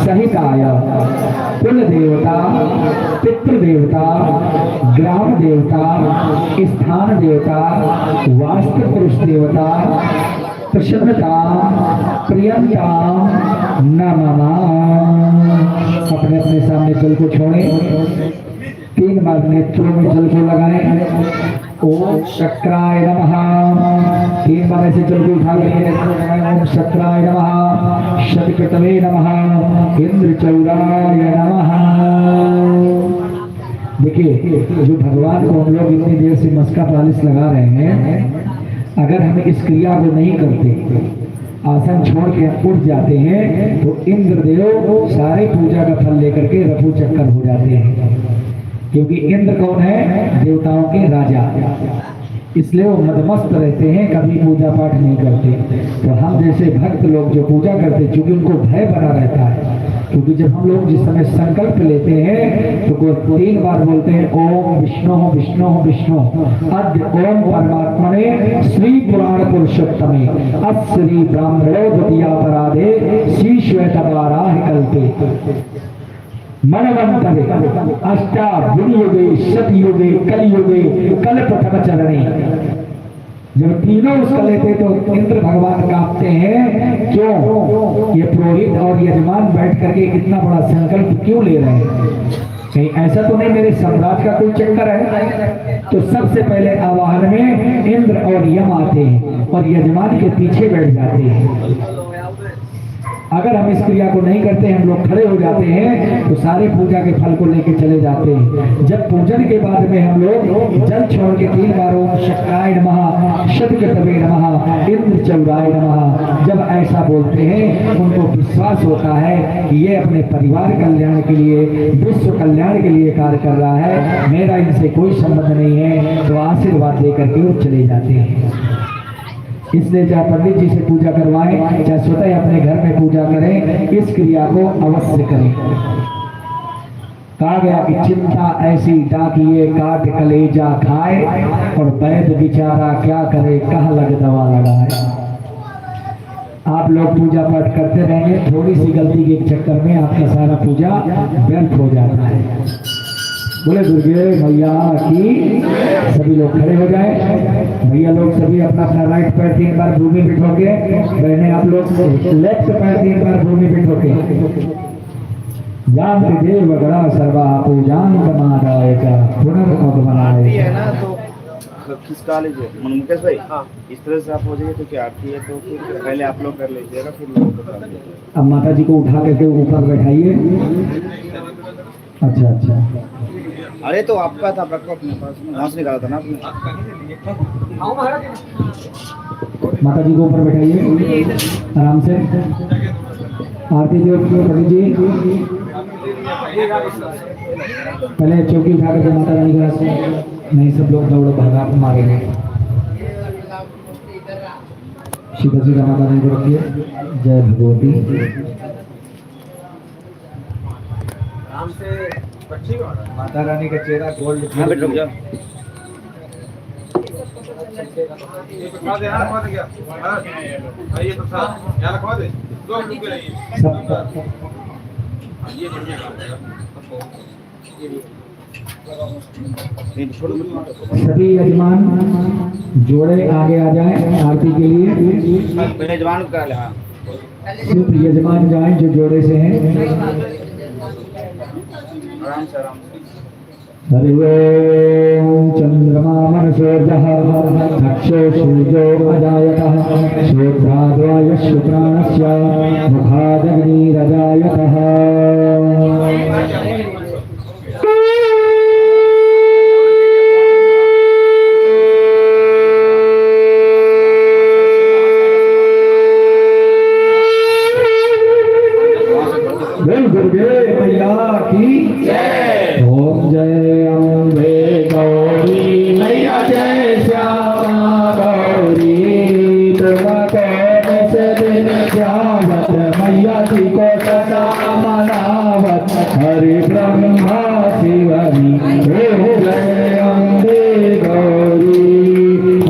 सहिताय कुल देवता पितृदेवता ग्राम देवता स्थान देवता वास्तु पुरुष देवता प्रसन्नता प्रियंता नमः। अपने अपने सामने जल को छोड़ें, 3 बार नेत्रों में जल को लगाएं। ओम शक्राय नमः, 3 बार ऐसे जल को उठा लेंगे। ओम शक्राय नमः, शतकटवे नमः, इंद्रचौराय नमः। देखिए जो भगवान को हम लोग इतनी देर से मस्का पालिश लगा रहे हैं, अगर हम इस क्रिया को नहीं करते, आसन छोड़ के उठ जाते हैं, तो इंद्रदेव सारे पूजा का फल लेकर के रफू चक्कर हो जाते हैं। क्योंकि इंद्र कौन है? देवताओं के राजा, इसलिए वो मदमस्त रहते हैं, कभी पूजा पाठ नहीं करते। तो हम जैसे भक्त लोग जो पूजा करते, चूंकि उनको भय बना रहता है, क्योंकि जब हम लोग जिस समय संकल्प लेते हैं तो 3 बार बोलते हैं ओम विष्णु विष्णु विष्णु अद्य ओम परमात्मने श्री पुराण पुरुषोत्तमे अश्री ब्राह्मणो द्वितीयापराधे श्री श्वेतवाराह कल्पे मनवंतरे अष्टावियुगे शतयुगे कलयुगे कल्पतम चरणे। जब तीनों उसका लेते तो इंद्र भगवान कांपते हैं, क्यों? ये पुरोहित और यजमान बैठ करके इतना बड़ा संकल्प क्यों ले रहे हैं? कहीं ऐसा तो नहीं मेरे सम्राट का कोई चक्कर है? तो सबसे पहले आवाहन में इंद्र और यम आते हैं और यजमान के पीछे बैठ जाते हैं। अगर हम इस क्रिया को नहीं करते, हम लोग खड़े हो जाते हैं, तो सारे पूजा के फल को लेके चले जाते हैं। जब पूजन के बाद में हम लोग जल छोड़ के 3 बार ओम शक्राय नमः, शतकटवे नमः, इंद्रचौराय नमः जब ऐसा बोलते हैं, उनको विश्वास होता है कि ये अपने परिवार कल्याण के लिए, विश्व कल्याण के लिए कार्य कर रहा है, मेरा इनसे कोई संबंध नहीं है, तो आशीर्वाद दे करके वो चले जाते हैं। इसलिए चाहे पंडित जी से पूजा करवाएं, चाहे स्वतः अपने घर में पूजा करें, इस क्रिया को अवश्य करें। कहा गया कि चिंता ऐसी डाकिए काट कलेजा खाए, और वैद्य बेचारा क्या करे कहाँ लग दवा लगाए। आप लोग पूजा पाठ करते रहेंगे, थोड़ी सी गलती के चक्कर में आपका सारा पूजा व्यर्थ हो जाता है। बोले दुर्गे मैया की। सभी लोग खड़े हो जाए। भैया लोग सभी अपना अपना राइट पैर 3 बार भूमि पे ठोके, बहने आप लोग लेफ्ट पैर 3 बार भूमि पे ठोके। जानते देव गणा सर्वा पूजान कमादाय का पुनर्गमनाय है ना, तो खिसका लीजिए मुकेश भाई। इस तरह से आप हो जाइए तो क्या आरती है, तो फिर पहले आप लोग कर लीजिएगा, फिर लोगों को कर लीजिएगा। अब माता जी को उठा करके ऊपर बैठाइए। अच्छा अच्छा। अरे तो आपका था, रखो अपने पास, घास निकाला था ना आपने। माता जी को ऊपर बैठाइए आराम से। आरती जी पंडित जी पहले चौकी उठा करके माता रानी का नहीं, सब लोग दौड़ो भागा मारेंगे। सीधा सीधा माता रानी को रखिए। जय भगवती। माता रानी का चेहरा गोल्ड। हाँ बेटा रुक जाओ। सभी यजमान जोड़े आगे आ जाएं आरती के लिए। मेजबान का हाँ। सिर्फ यजमान जाएं जो जोड़े से हैं। आराम से आराम से। हरि ओम चंद्रमा मनसोजः दक्षो सूर्यो अजायतः श्रोत्राद्वाय शुक्राणस्य मुखादग्निरजायतः। बोल गुरुदेव मैया की जय। ओम जय अम्बे गौरी मैया जय श्यामा गौरी। तुम कौन से दिन जावत मैया जी को सदा मनावत हरि ब्रह्मा शिवरी। ओम जय अम्बे गौरी।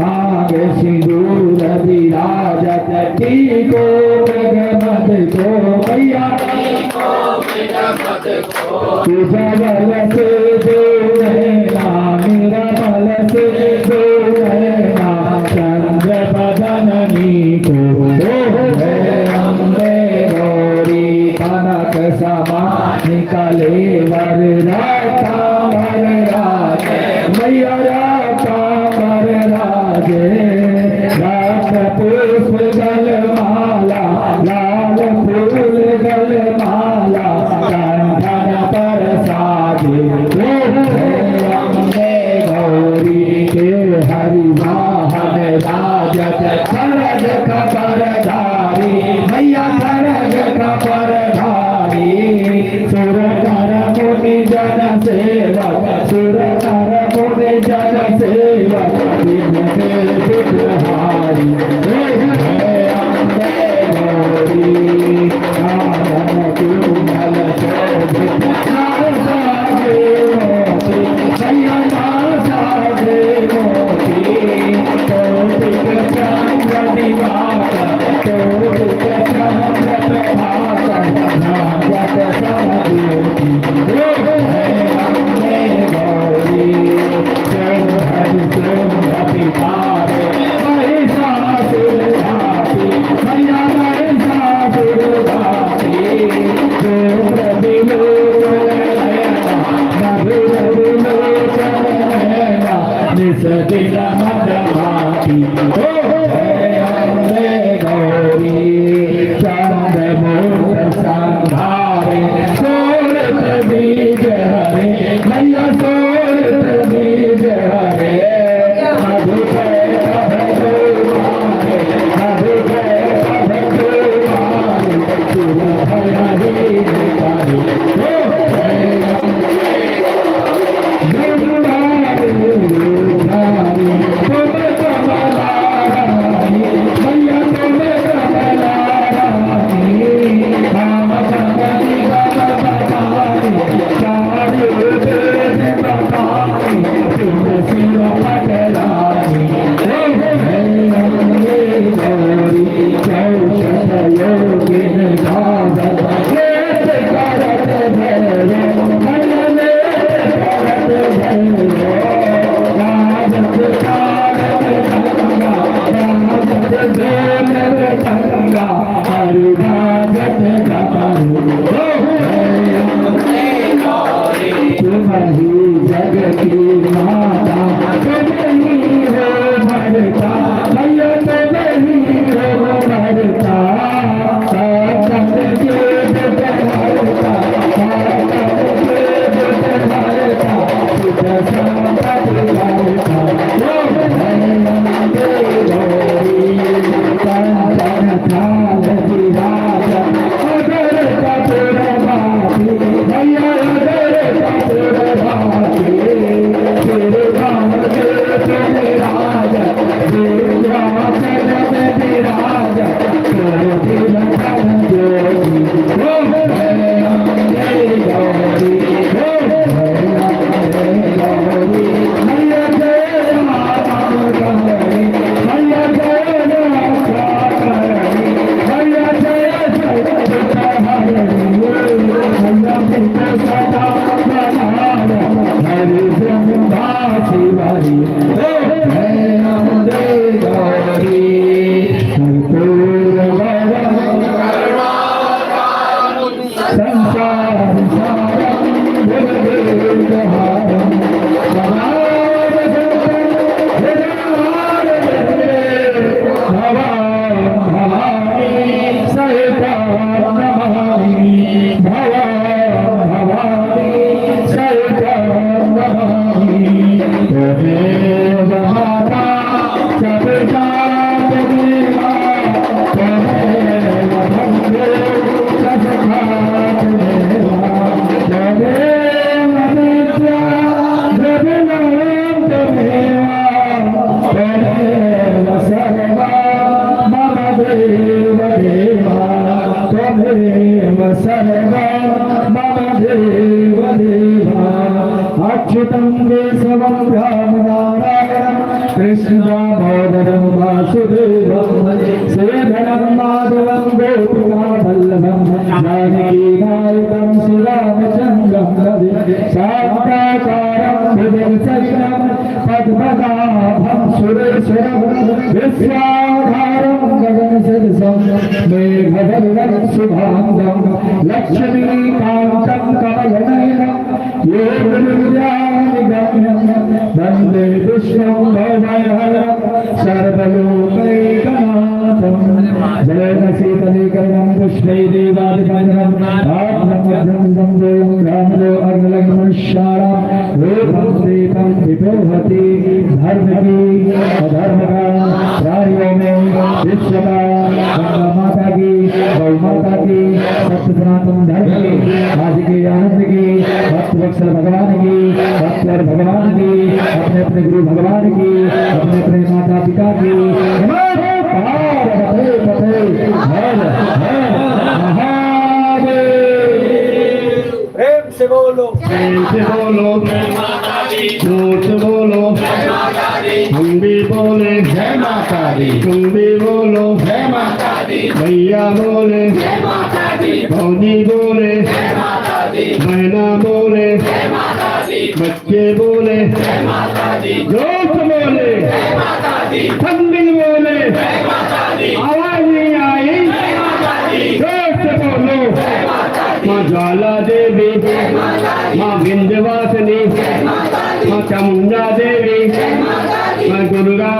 आगे सिंदूर विराजत की को मृगमद को मैया तुझा बल से जो रहना मेरा बल से जो रहना चंद्र बदननी को। है अम्बे गौरी कनक समा निकले वरराता वरराजे मैया राता वरराजे। रात पुष्प गल माला लाल फूल गल माला कंठन पर साजे। अम्बे गौरी के हरि वाहन राजत खरग खबरधारी मैया खरग खबरधारी। सुर कर मुनि जन सेवक सुर कर मुनि जन सेवक दिन हरि ब्रह्मा शिवारी है नंदे गौरी कर्पूर संसार सारम भुजगेन्द्रहारम अच्युतं केशवं रामनारायणं कृष्णदामोदरं वासुदेवं श्रीधरं माधवं गोपिकावल्लभं जानकीनायकं श्रीरामचन्द्रं शान्ताकारं भुजगशयनं पद्मनाभं सुरेश्वरं विश्वाधारं गगनसदृशं मेघवर्णं शुभाङ्गं लक्ष्मीकान्तं कमलनयनं वन्दे विष्णुं भवभयहरं सर्वलोकैकनाथं जलेन शीतलीकरणं पुष्पैर्देवादिपञ्जरं आत्ममध्यं देवं रामो अग्निलग्नशालां रूपं दीपं विपोहति धर्म की अधर्म का प्राणियों में विश्व का गंगा माता की गौ माता की सत्य सनातन धर्म की आदि की आनंद की भक्तवत्सल भगवान की भक्तर भगवान की अपने अपने गुरु भगवान की अपने अपने माता पिता की प्रेम से बोलो झूठ बोलो हम भी बोले जय माता दी तुम भी बोलो जय माता दी भैया बोले जय माता दी भौजी बोले जय माता दी बहना बोले जय माता दी बच्चे बोले जय माता दी दोस्त बोले जय माता दी संदिल बोले जय माता दी आवाज नहीं आई जय माता दी दोस्त बोलो जय माता दी माँ ज्वाला देवी जय माता दी माँ विंध्यवासिनी जय माता दी माँ चामुंडा देवी जय माता दी माँ दुर्गा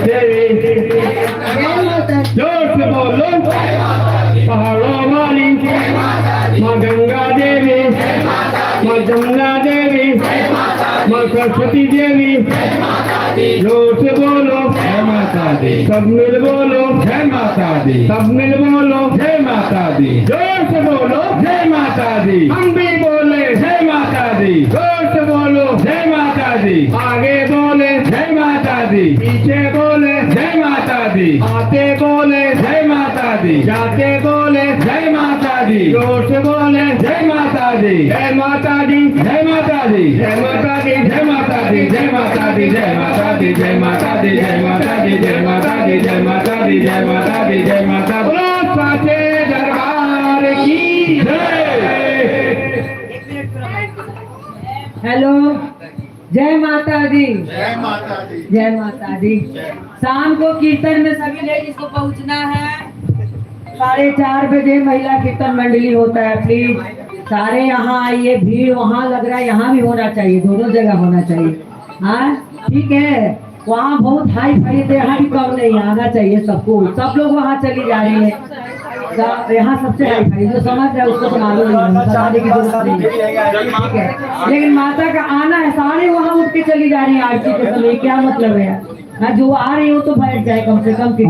देवी जोर से बोलो पहाड़ों वाली माँ गंगा देवी माँ जमुना देवी माँ सरस्वती देवी जोर से बोलो जय माता दी सब मिल बोलो जय माता दी सब मिल बोलो जय माता दी जोर से बोलो जय माता दी हम भी बोले जय माता दी जोर से बोलो जय माता दी आगे बोले जय माता दी पीछे बोले जय माता दी आते बोले जय माता दी जाते बोले जय माता दी जोर से बोले जय माता दी जय माता दी जय माता दी जय माता दी जय माता दी जय माता दी जय माता दी जय माता दी जय माता दी जय माता दी जय माता दी जय माता दी जय माता बोलो साचे दरबार की जय। हेलो, जय माता दी, जय माता दी। जय माता दी। शाम को कीर्तन में सभी लेडीज को पहुंचना है। 4:30 बजे महिला कीर्तन मंडली होता है। प्लीज सारे यहाँ आइए। भीड़ वहाँ लग रहा है, यहाँ भी होना चाहिए, दोनों जगह होना चाहिए। हाँ ठीक है, वहाँ बहुत हाई फाई थे, यहाँ भी कम नहीं, आना चाहिए सबको। सब लोग वहाँ चली जा रही है। यहाँ सबसे हाई फाई जो समझ रहे उसको तो मालूम नहीं है, बताने की जरूरत नहीं है, ठीक है। लेकिन माता का आना है, सारे वहाँ उठ के चली जा रही है आरती के समय। क्या मतलब है? हाँ, जो आ रही हो तो बैठ जाए कम से कम। मुख्य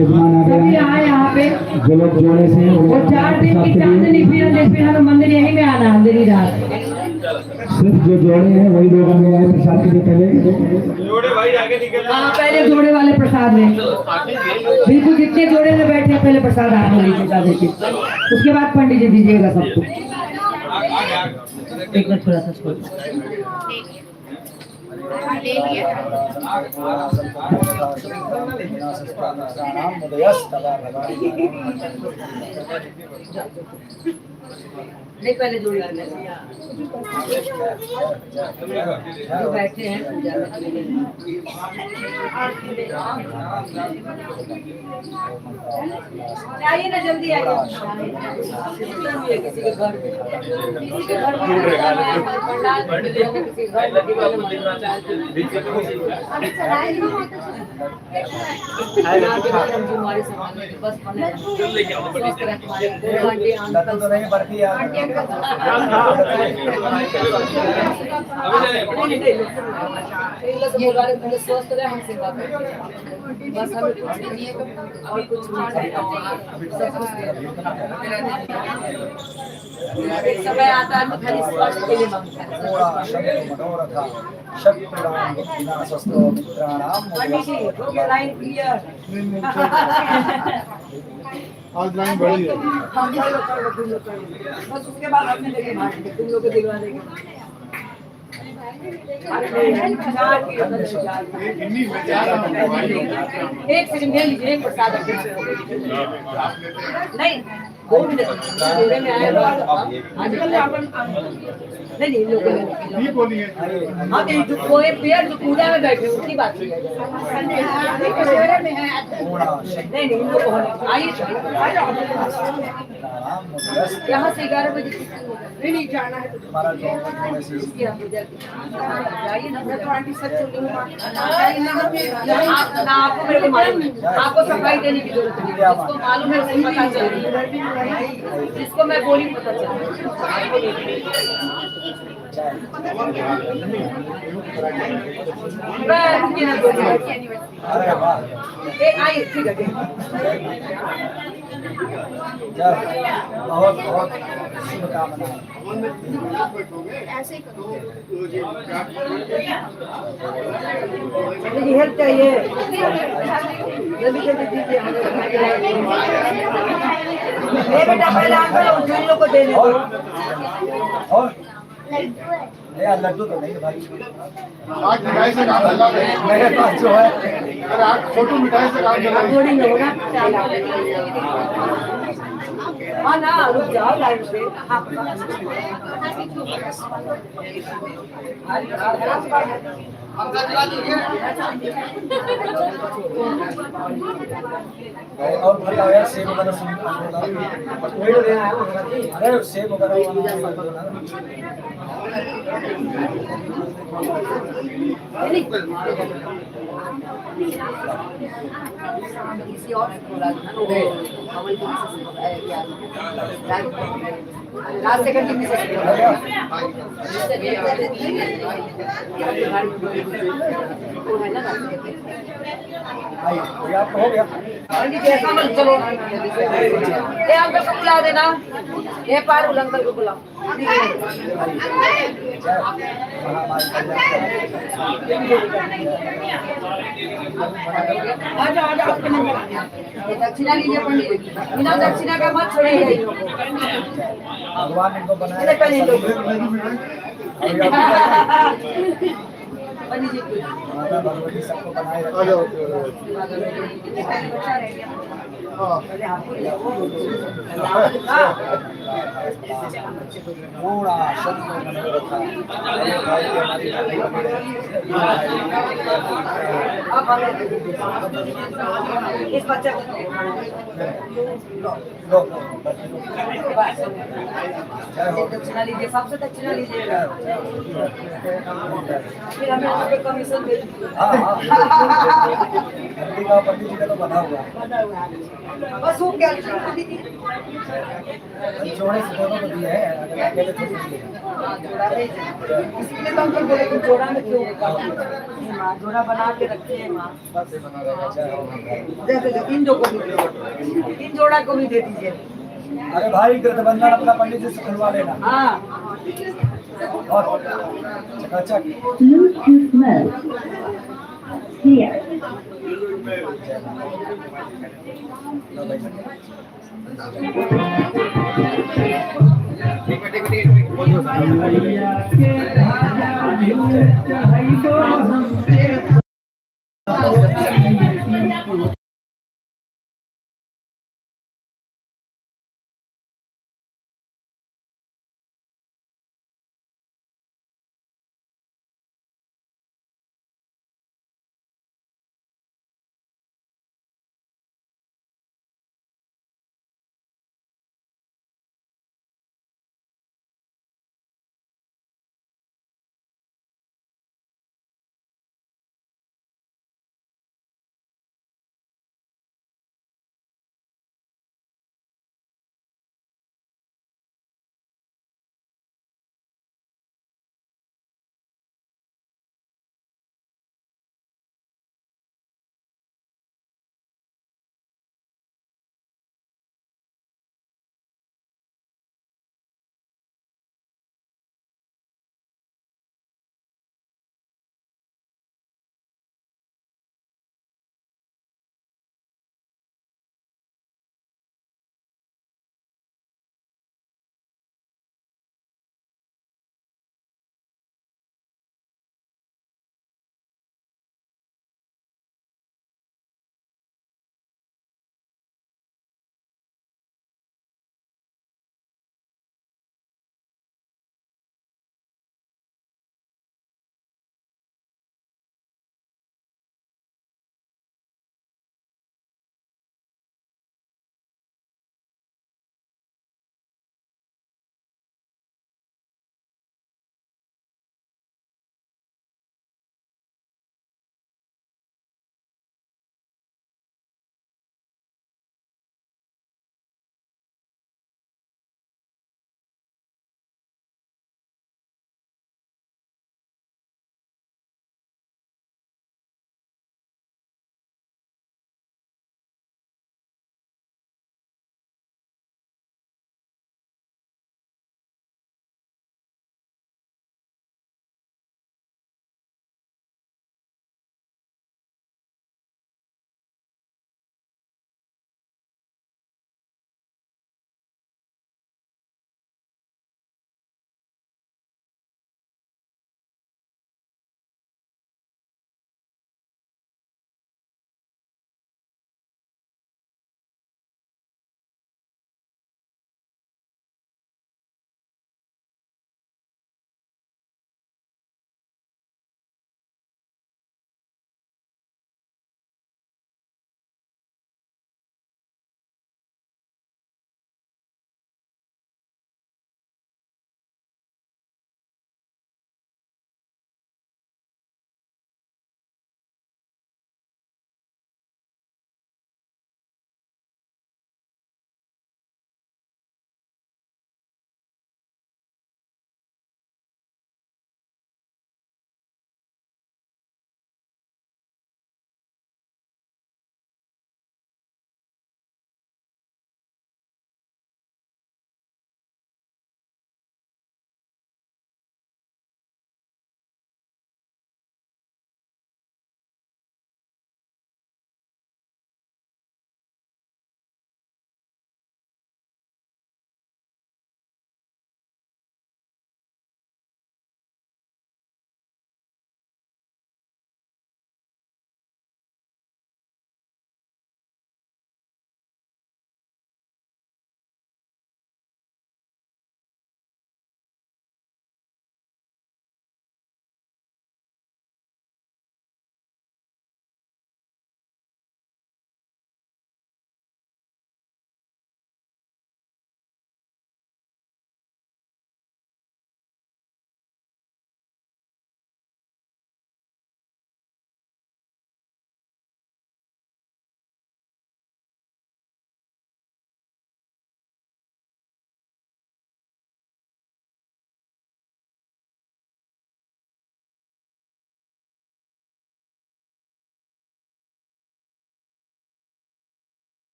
यजमान आ सभी गया आए यहाँ पे। जो लोग जोड़े से और 4 दिन की चांदनी फिर हमें मंदिर यहीं में आना है, अंधेरी रात। सिर्फ जो जोड़े हैं वही लोग आगे आए प्रसाद के लिए पहले हाँ, पहले जोड़े वाले प्रसाद में बिल्कुल जितने जोड़े में बैठे हैं पहले प्रसाद आप लीजिएगा, देखिए। उसके बाद पंडित जी दीजिएगा सबको। एक मिनट थोड़ा सा नहीं पहले जोड़ी कर लेते जो बैठे हैं आइए ना जल्दी आइए किसी के घर स्वस्थ रहे हम सेवा करें बस हमें कुछ नहीं और कुछ नहीं एक समय आता है खाली स्वास्थ्य के लिए मांगता है लाइन क्लियर आज लाइन बड़ी है बस उसके बाद अपने देखे भाग तुम लोग को दिलवा देंगे एक सेकंड ले लीजिए एक प्रसाद नहीं 2 मिनट मेरे में आया आजकल अपन नहीं इन लोगों ने ये बोली है हाँ जो कोई पेड़ जो पूजा में बैठे उसकी बात की नहीं इन लोगों को आइए यहाँ से 11 बजे नहीं जाना है जाइए ना मैं तो आंटी सच आपको मेरे को मालूम है आपको सफाई देने की जरूरत नहीं है जिसको मालूम है उसको पता चल रही है जिसको मैं बोली पता चल आइए ठीक है बहुत बहुत शुभकामनाएं हेल्प चाहिए जल्दी जल्दी दीजिए बेटा पहले आप उन लोगों को देने दो और यार लड्डू तो नहीं है भाई आज मिठाई से काम चला रहे हैं। मेरे पास जो है अरे आज फोटो मिठाई से काम चला रहे हैं। हाँ ना रुक जाओ लाइन से और बताओ यार सेब वगैरह अरे सेब किसी और लास्ट सेकंड की हो गया जैसा मन चलो ये अंकल को बुला देना ये पारुल अंकल को बुलाओ दक्षिणा लीजिए पंडित बिना दक्षिणा का मत छोड़िएगा भगवान इनको बनाया पंडित जी माता भगवती सबको बनाए आ जाओ हाँ पूरा शरीर बने रखा इस बच्चे को दक्षिणा लीजिए सबसे दक्षिणा लीजिएगा फिर हमें वहाँ पे कमीशन दे पंडित जी का तो बना हुआ बस वो क्या जोड़े से दोनों को दिया है अगर अकेले थोड़ी दिए इसलिए तो हमको बोले कि जोड़ा में क्यों जोड़ा बना के रखे हैं माँ जैसे इन दो को भी इन जोड़ा को भी दे दीजिए अरे भाई गठबंधन अपना पंडित जी से खुलवा लेना हाँ और चकाचक Bluetooth mode. Here. लो भाई